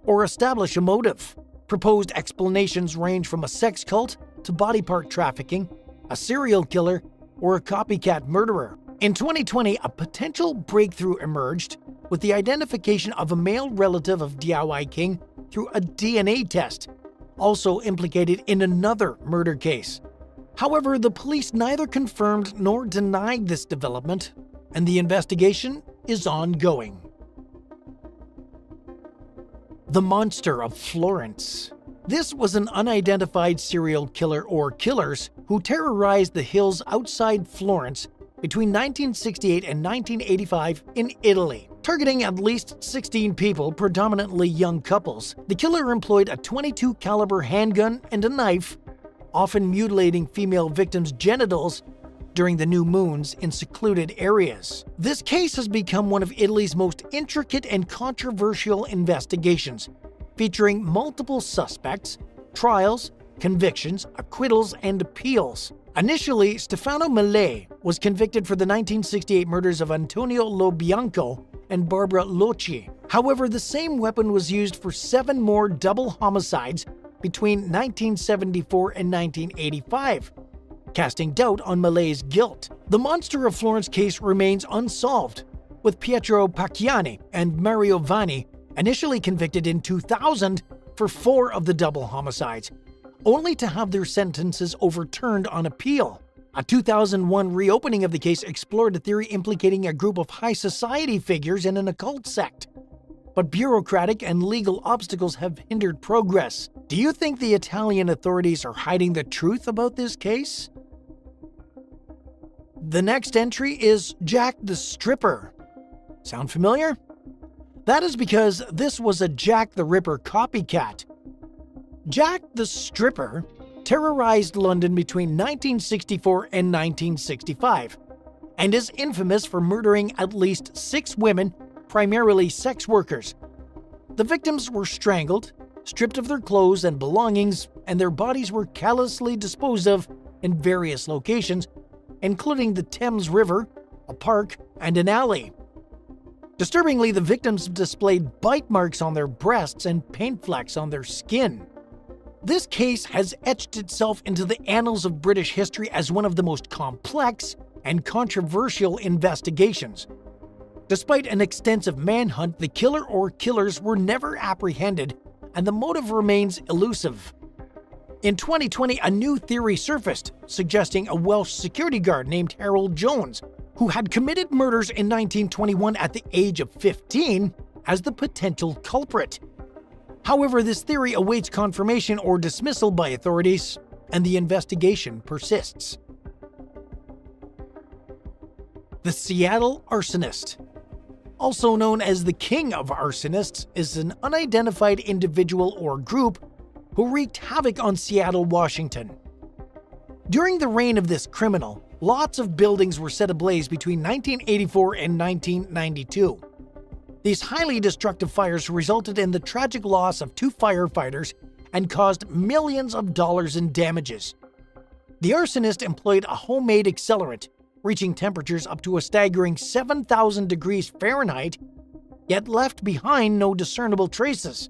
or establish a motive. Proposed explanations range from a sex cult to body part trafficking, a serial killer, or a copycat murderer. In 2020, a potential breakthrough emerged with the identification of a male relative of Diao I King through a DNA test, also implicated in another murder case. However, the police neither confirmed nor denied this development, and the investigation is ongoing. The Monster of Florence. This was an unidentified serial killer or killers who terrorized the hills outside Florence between 1968 and 1985 in Italy. Targeting at least 16 people, predominantly young couples, the killer employed a .22 caliber handgun and a knife, often mutilating female victims' genitals during the new moons in secluded areas. This case has become one of Italy's most intricate and controversial investigations, featuring multiple suspects, trials, convictions, acquittals, and appeals. Initially, Stefano Malè was convicted for the 1968 murders of Antonio Lo Bianco and Barbara Locci. However, the same weapon was used for 7 more double homicides between 1974 and 1985, casting doubt on Malè's guilt. The Monster of Florence case remains unsolved, with Pietro Pacchiani and Mario Vanni initially convicted in 2000 for 4 of the double homicides, only to have their sentences overturned on appeal. A 2001 reopening of the case explored a theory implicating a group of high society figures in an occult sect, but bureaucratic and legal obstacles have hindered progress. Do you think the Italian authorities are hiding the truth about this case? The next entry is Jack the Stripper. Sound familiar? That is because this was a Jack the Ripper copycat. Jack the Stripper terrorized London between 1964 and 1965, and is infamous for murdering at least 6 women, primarily sex workers. The victims were strangled, stripped of their clothes and belongings, and their bodies were callously disposed of in various locations, including the Thames River, a park, and an alley. Disturbingly, the victims displayed bite marks on their breasts and paint flecks on their skin. This case has etched itself into the annals of British history as one of the most complex and controversial investigations. Despite an extensive manhunt, the killer or killers were never apprehended, and the motive remains elusive. In 2020, a new theory surfaced, suggesting a Welsh security guard named Harold Jones, who had committed murders in 1921 at the age of 15, as the potential culprit. However, this theory awaits confirmation or dismissal by authorities, and the investigation persists. The Seattle Arsonist, also known as the King of Arsonists, is an unidentified individual or group who wreaked havoc on Seattle, Washington. During the reign of this criminal, lots of buildings were set ablaze between 1984 and 1992. These highly destructive fires resulted in the tragic loss of 2 firefighters and caused millions of dollars in damages. The arsonist employed a homemade accelerant, reaching temperatures up to a staggering 7,000 degrees Fahrenheit, yet left behind no discernible traces.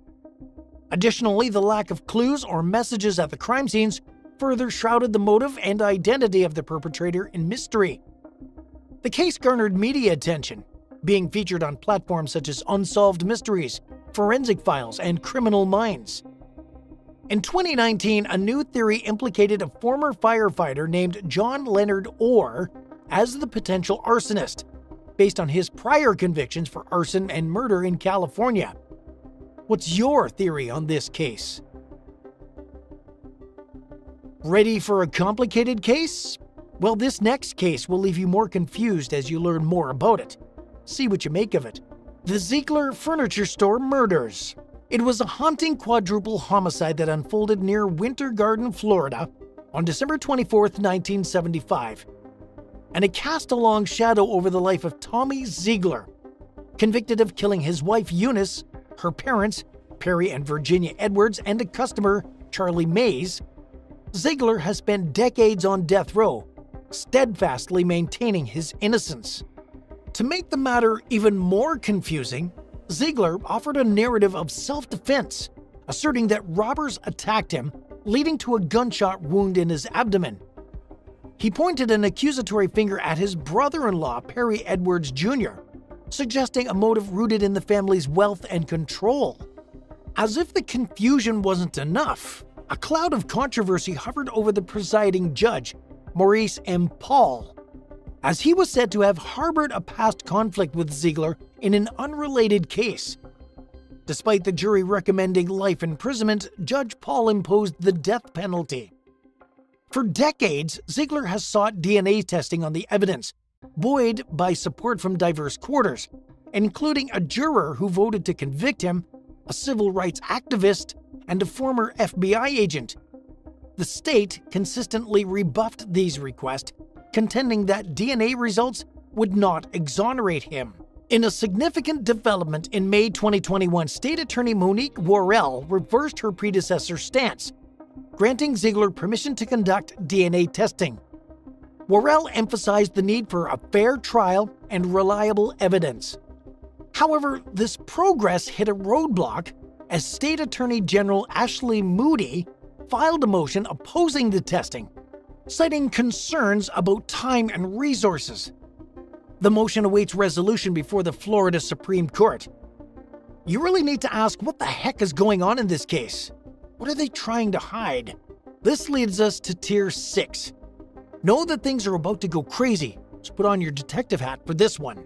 Additionally, the lack of clues or messages at the crime scenes further shrouded the motive and identity of the perpetrator in mystery. The case garnered media attention, being featured on platforms such as Unsolved Mysteries, Forensic Files, and Criminal Minds. In 2019, a new theory implicated a former firefighter named John Leonard Orr as the potential arsonist, based on his prior convictions for arson and murder in California. What's your theory on this case? Ready for a complicated case? Well, this next case will leave you more confused as you learn more about it. See what you make of it. The Zler Furniture Store Murders. It was a haunting quadruple homicide that unfolded near Winter Garden, Florida, on December 24, 1975. And it cast a long shadow over the life of Tommy Zler, convicted of killing his wife Eunice, her parents, Perry and Virginia Edwards, and a customer, Charlie Mays. Zler has spent decades on death row, steadfastly maintaining his innocence. To make the matter even more confusing, Zler offered a narrative of self-defense, asserting that robbers attacked him, leading to a gunshot wound in his abdomen. He pointed an accusatory finger at his brother-in-law, Perry Edwards Jr., suggesting a motive rooted in the family's wealth and control. As if the confusion wasn't enough, a cloud of controversy hovered over the presiding judge, Maurice M. Paul, as he was said to have harbored a past conflict with Zler in an unrelated case. Despite the jury recommending life imprisonment, Judge Paul imposed the death penalty. For decades, Zler has sought DNA testing on the evidence, buoyed by support from diverse quarters, including a juror who voted to convict him, a civil rights activist, and a former FBI agent. The state consistently rebuffed these requests, contending that DNA results would not exonerate him. In a significant development in May 2021, State Attorney Monique Worrell reversed her predecessor's stance, granting Zler permission to conduct DNA testing. Worrell emphasized the need for a fair trial and reliable evidence. However, this progress hit a roadblock as State Attorney General Ashley Moody filed a motion opposing the testing, citing concerns about time and resources. The motion awaits resolution before the Florida Supreme Court. You really need to ask what the heck is going on in this case. What are they trying to hide? This leads us to Tier 6. Know that things are about to go crazy, so put on your detective hat for this one.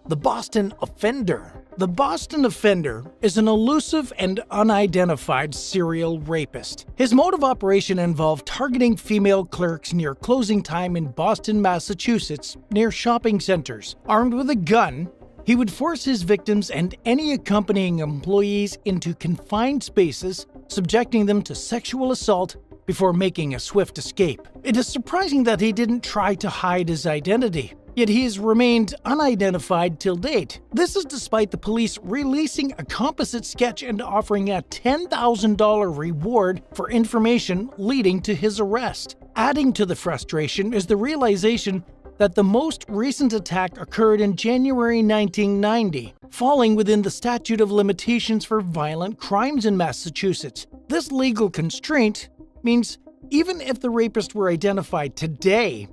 The Boston Offender. The Boston Offender is an elusive and unidentified serial rapist. His mode of operation involved targeting female clerks near closing time in Boston, Massachusetts, near shopping centers. Armed with a gun, he would force his victims and any accompanying employees into confined spaces, subjecting them to sexual assault before making a swift escape. It is surprising that he didn't try to hide his identity, yet he has remained unidentified till date. This is despite the police releasing a composite sketch and offering a $10,000 reward for information leading to his arrest. Adding to the frustration is the realization that the most recent attack occurred in January 1990, falling within the statute of limitations for violent crimes in Massachusetts. This legal constraint means even if the rapist were identified today,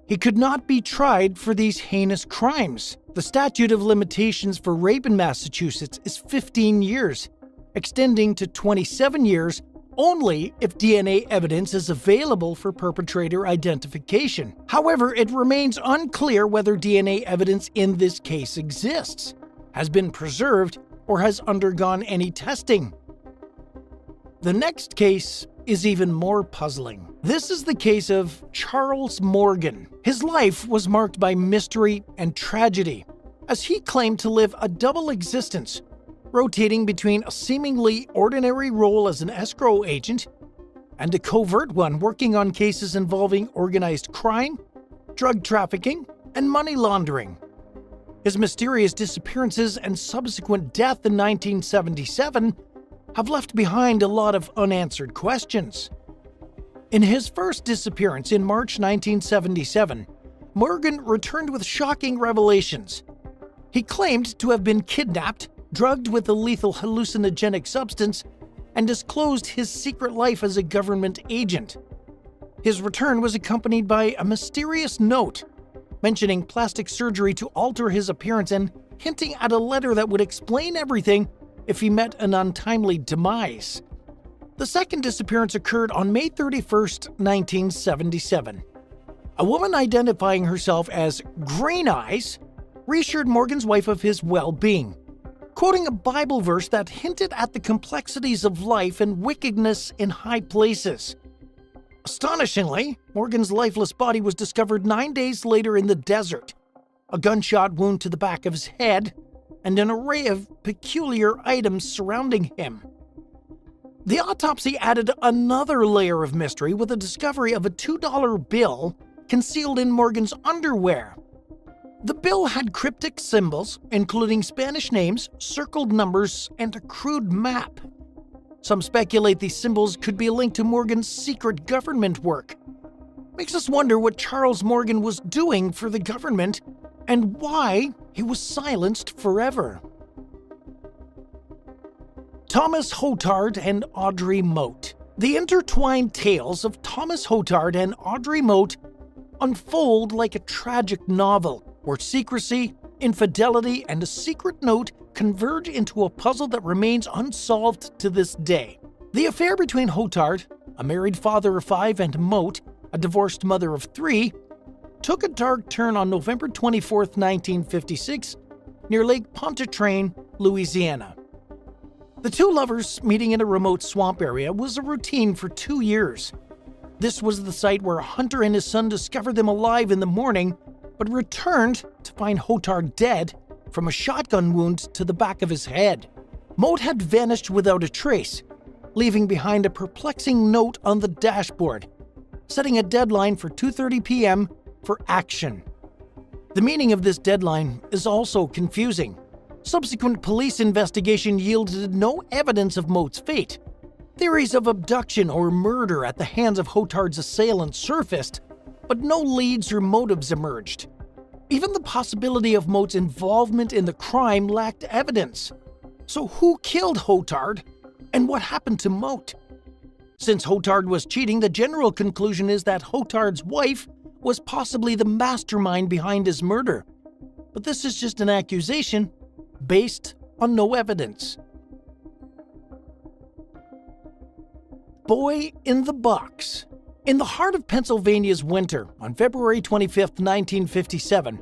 he could not be tried for these heinous crimes. The statute of limitations for rape in Massachusetts is 15 years, extending to 27 years only if DNA evidence is available for perpetrator identification. However, it remains unclear whether DNA evidence in this case exists, has been preserved, or has undergone any testing. The next case is even more puzzling. This is the case of Charles Morgan. His life was marked by mystery and tragedy, as he claimed to live a double existence, rotating between a seemingly ordinary role as an escrow agent and a covert one working on cases involving organized crime, drug trafficking, and money laundering. His mysterious disappearances and subsequent death in 1977 have left behind a lot of unanswered questions. In his first disappearance in March 1977, Morgan returned with shocking revelations. He claimed to have been kidnapped, drugged with a lethal hallucinogenic substance, and disclosed his secret life as a government agent. His return was accompanied by a mysterious note mentioning plastic surgery to alter his appearance and hinting at a letter that would explain everything if he met an untimely demise. The second disappearance occurred on May 31, 1977. A woman identifying herself as Green Eyes reassured Morgan's wife of his well-being, quoting a Bible verse that hinted at the complexities of life and wickedness in high places. Astonishingly, Morgan's lifeless body was discovered 9 days later in the desert, a gunshot wound to the back of his head, and an array of peculiar items surrounding him. The autopsy added another layer of mystery with the discovery of a $2 bill concealed in Morgan's underwear. The bill had cryptic symbols, including Spanish names, circled numbers, and a crude map. Some speculate these symbols could be linked to Morgan's secret government work. Makes us wonder what Charles Morgan was doing for the government and why he was silenced forever. Thomas Hotard and Audrey Moat. The intertwined tales of Thomas Hotard and Audrey Mote unfold like a tragic novel where secrecy, infidelity, and a secret note converge into a puzzle that remains unsolved to this day. The affair between Hotard, a married father of 5, and Mote, a divorced mother of 3, took a dark turn on November 24, 1956, near Lake Pontchartrain, Louisiana. The two lovers meeting in a remote swamp area was a routine for 2 years. This was the site where a hunter and his son discovered them alive in the morning, but returned to find Hotard dead from a shotgun wound to the back of his head. Mote had vanished without a trace, leaving behind a perplexing note on the dashboard, setting a deadline for 2:30 p.m. for action. The meaning of this deadline is also confusing. Subsequent police investigation yielded no evidence of Mote's fate. Theories of abduction or murder at the hands of Hotard's assailant surfaced, but no leads or motives emerged. Even the possibility of Mote's involvement in the crime lacked evidence. So who killed Hotard, and what happened to Mote? Since Hotard was cheating, the general conclusion is that Hotard's wife was possibly the mastermind behind his murder. But this is just an accusation based on no evidence. Boy in the Box. In the heart of Pennsylvania's winter, on February 25, 1957,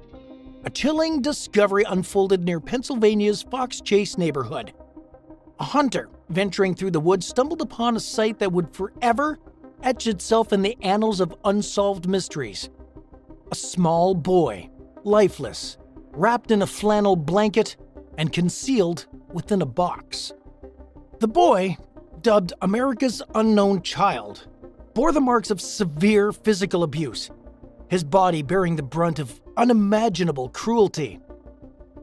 a chilling discovery unfolded near Pennsylvania's Fox Chase neighborhood. A hunter venturing through the woods stumbled upon a sight that would forever etch itself in the annals of unsolved mysteries. A small boy, lifeless, wrapped in a flannel blanket and concealed within a box. The boy, dubbed America's Unknown Child, bore the marks of severe physical abuse, his body bearing the brunt of unimaginable cruelty.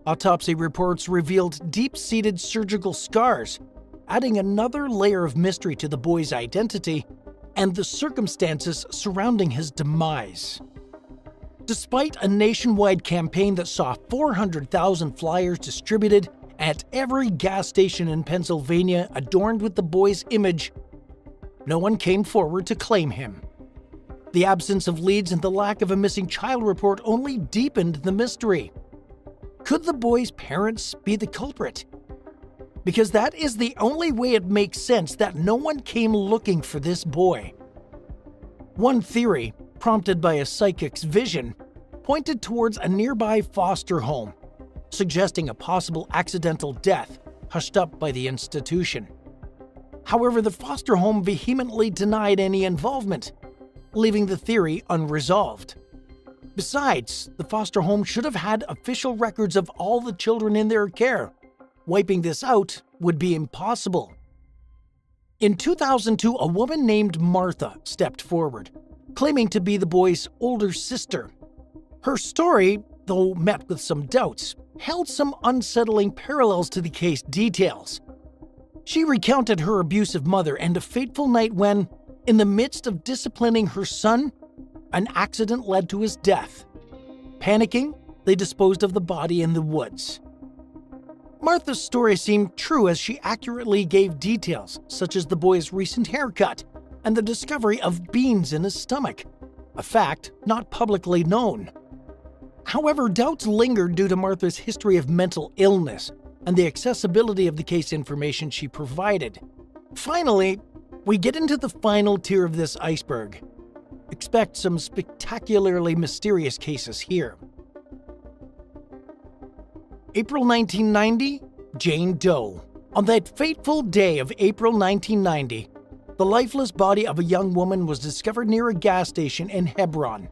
Autopsy reports revealed deep-seated surgical scars, adding another layer of mystery to the boy's identity and the circumstances surrounding his demise. Despite a nationwide campaign that saw 400,000 flyers distributed at every gas station in Pennsylvania adorned with the boy's image, no one came forward to claim him. The absence of leads and the lack of a missing child report only deepened the mystery. Could the boy's parents be the culprit? Because that is the only way it makes sense that no one came looking for this boy. One theory, prompted by a psychic's vision, pointed towards a nearby foster home, suggesting a possible accidental death hushed up by the institution. However, the foster home vehemently denied any involvement, leaving the theory unresolved. Besides, the foster home should have had official records of all the children in their care. Wiping this out would be impossible. In 2002, a woman named Martha stepped forward, claiming to be the boy's older sister. Her story, though met with some doubts, held some unsettling parallels to the case details. She recounted her abusive mother and a fateful night when, in the midst of disciplining her son, an accident led to his death. Panicking, they disposed of the body in the woods. Martha's story seemed true as she accurately gave details such as the boy's recent haircut and the discovery of beans in his stomach, a fact not publicly known. However, doubts lingered due to Martha's history of mental illness and the accessibility of the case information she provided. Finally, we get into the final tier of this iceberg. Expect some spectacularly mysterious cases here. April 1990, Jane Doe. On that fateful day of April 1990, the lifeless body of a young woman was discovered near a gas station in Hebron.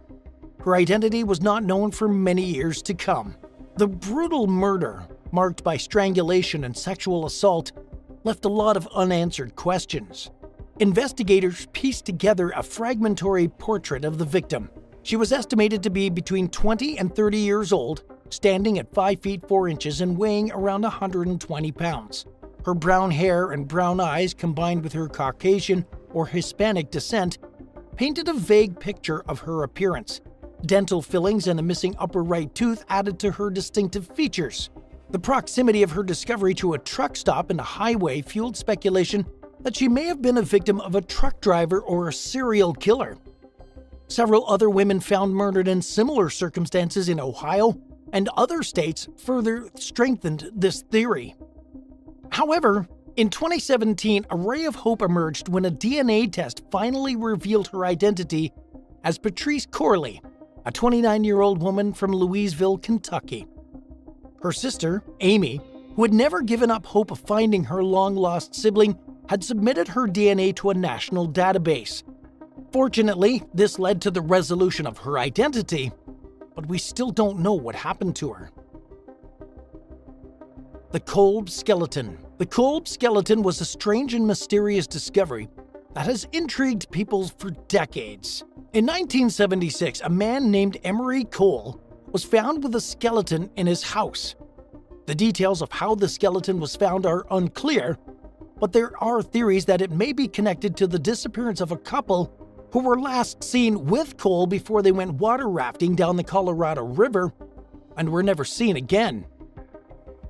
Her identity was not known for many years to come. The brutal murder, marked by strangulation and sexual assault, left a lot of unanswered questions. Investigators pieced together a fragmentary portrait of the victim. She was estimated to be between 20 and 30 years old, standing at 5 feet 4 inches and weighing around 120 pounds. Her brown hair and brown eyes, combined with her Caucasian or Hispanic descent, painted a vague picture of her appearance. Dental fillings and a missing upper right tooth added to her distinctive features. The proximity of her discovery to a truck stop and a highway fueled speculation that she may have been a victim of a truck driver or a serial killer. Several other women found murdered in similar circumstances in Ohio and other states further strengthened this theory. However, in 2017, a ray of hope emerged when a DNA test finally revealed her identity as Patrice Corley, a 29-year-old woman from Louisville, Kentucky. Her sister, Amy, who had never given up hope of finding her long-lost sibling, had submitted her DNA to a national database. Fortunately, this led to the resolution of her identity, but we still don't know what happened to her. The Kolb Skeleton. The Kolb Skeleton was a strange and mysterious discovery that has intrigued people for decades. In 1976, a man named Emery Cole was found with a skeleton in his house. The details of how the skeleton was found are unclear, but there are theories that it may be connected to the disappearance of a couple who were last seen with Cole before they went water rafting down the Colorado River and were never seen again.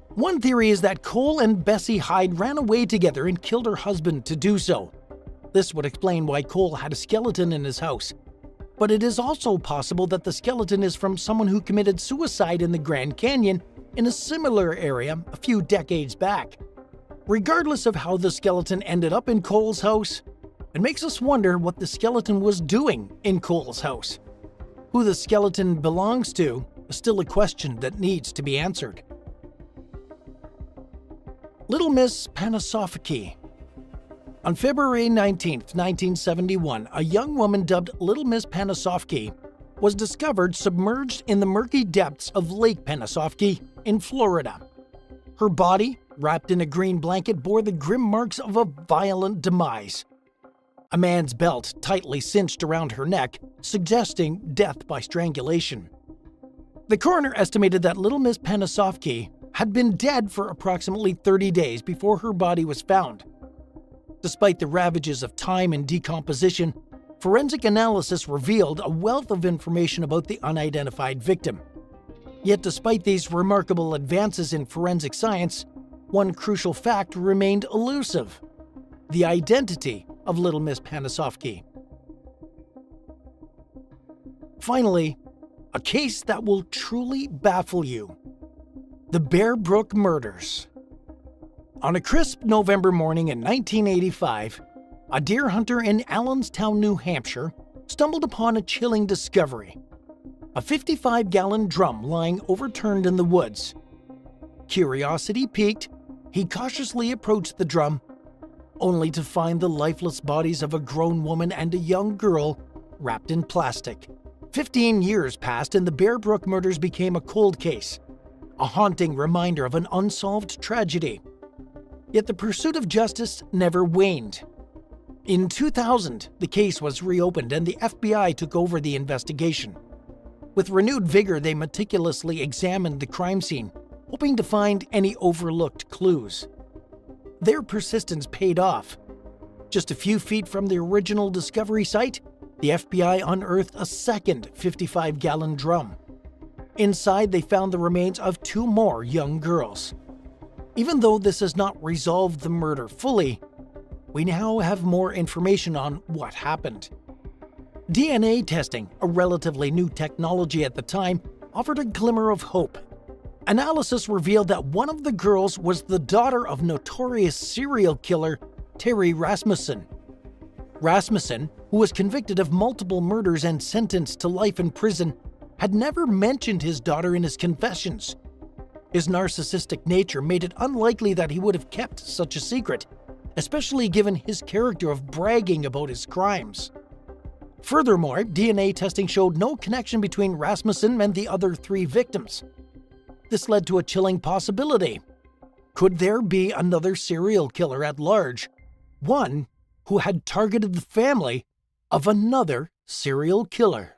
One theory is that Cole and Bessie Hyde ran away together and killed her husband to do so. This would explain why Cole had a skeleton in his house. But it is also possible that the skeleton is from someone who committed suicide in the Grand Canyon in a similar area a few decades back. Regardless of how the skeleton ended up in Cole's house, it makes us wonder what the skeleton was doing in Cole's house. Who the skeleton belongs to is still a question that needs to be answered. Little Miss Panasofsky. On February 19, 1971, a young woman dubbed Little Miss Panasofsky was discovered submerged in the murky depths of Lake Panasofsky in Florida. Her body, wrapped in a green blanket, bore the grim marks of a violent demise. A man's belt tightly cinched around her neck, suggesting death by strangulation. The coroner estimated that Little Miss Panasofsky had been dead for approximately 30 days before her body was found. Despite the ravages of time and decomposition, forensic analysis revealed a wealth of information about the unidentified victim. Yet despite these remarkable advances in forensic science, one crucial fact remained elusive: the identity of Little Miss Panasofsky. Finally, a case that will truly baffle you. The Bear Brook Murders. On a crisp November morning in 1985, a deer hunter in Allenstown, New Hampshire, stumbled upon a chilling discovery: a 55-gallon drum lying overturned in the woods. Curiosity piqued, he cautiously approached the drum, only to find the lifeless bodies of a grown woman and a young girl wrapped in plastic. 15 years passed and the Bear Brook murders became a cold case, a haunting reminder of an unsolved tragedy. Yet the pursuit of justice never waned. In 2000, the case was reopened and the FBI took over the investigation. With renewed vigor, they meticulously examined the crime scene, hoping to find any overlooked clues. Their persistence paid off. Just a few feet from the original discovery site, the FBI unearthed a second 55-gallon drum. Inside, they found the remains of 2 more young girls. Even though this has not resolved the murder fully, we now have more information on what happened. DNA testing, a relatively new technology at the time, offered a glimmer of hope. Analysis revealed that one of the girls was the daughter of notorious serial killer Terry Rasmussen. Rasmussen, who was convicted of multiple murders and sentenced to life in prison, had never mentioned his daughter in his confessions. His narcissistic nature made it unlikely that he would have kept such a secret, especially given his character of bragging about his crimes. Furthermore, DNA testing showed no connection between Rasmussen and the other 3 victims. This led to a chilling possibility. Could there be another serial killer at large, one who had targeted the family of another serial killer?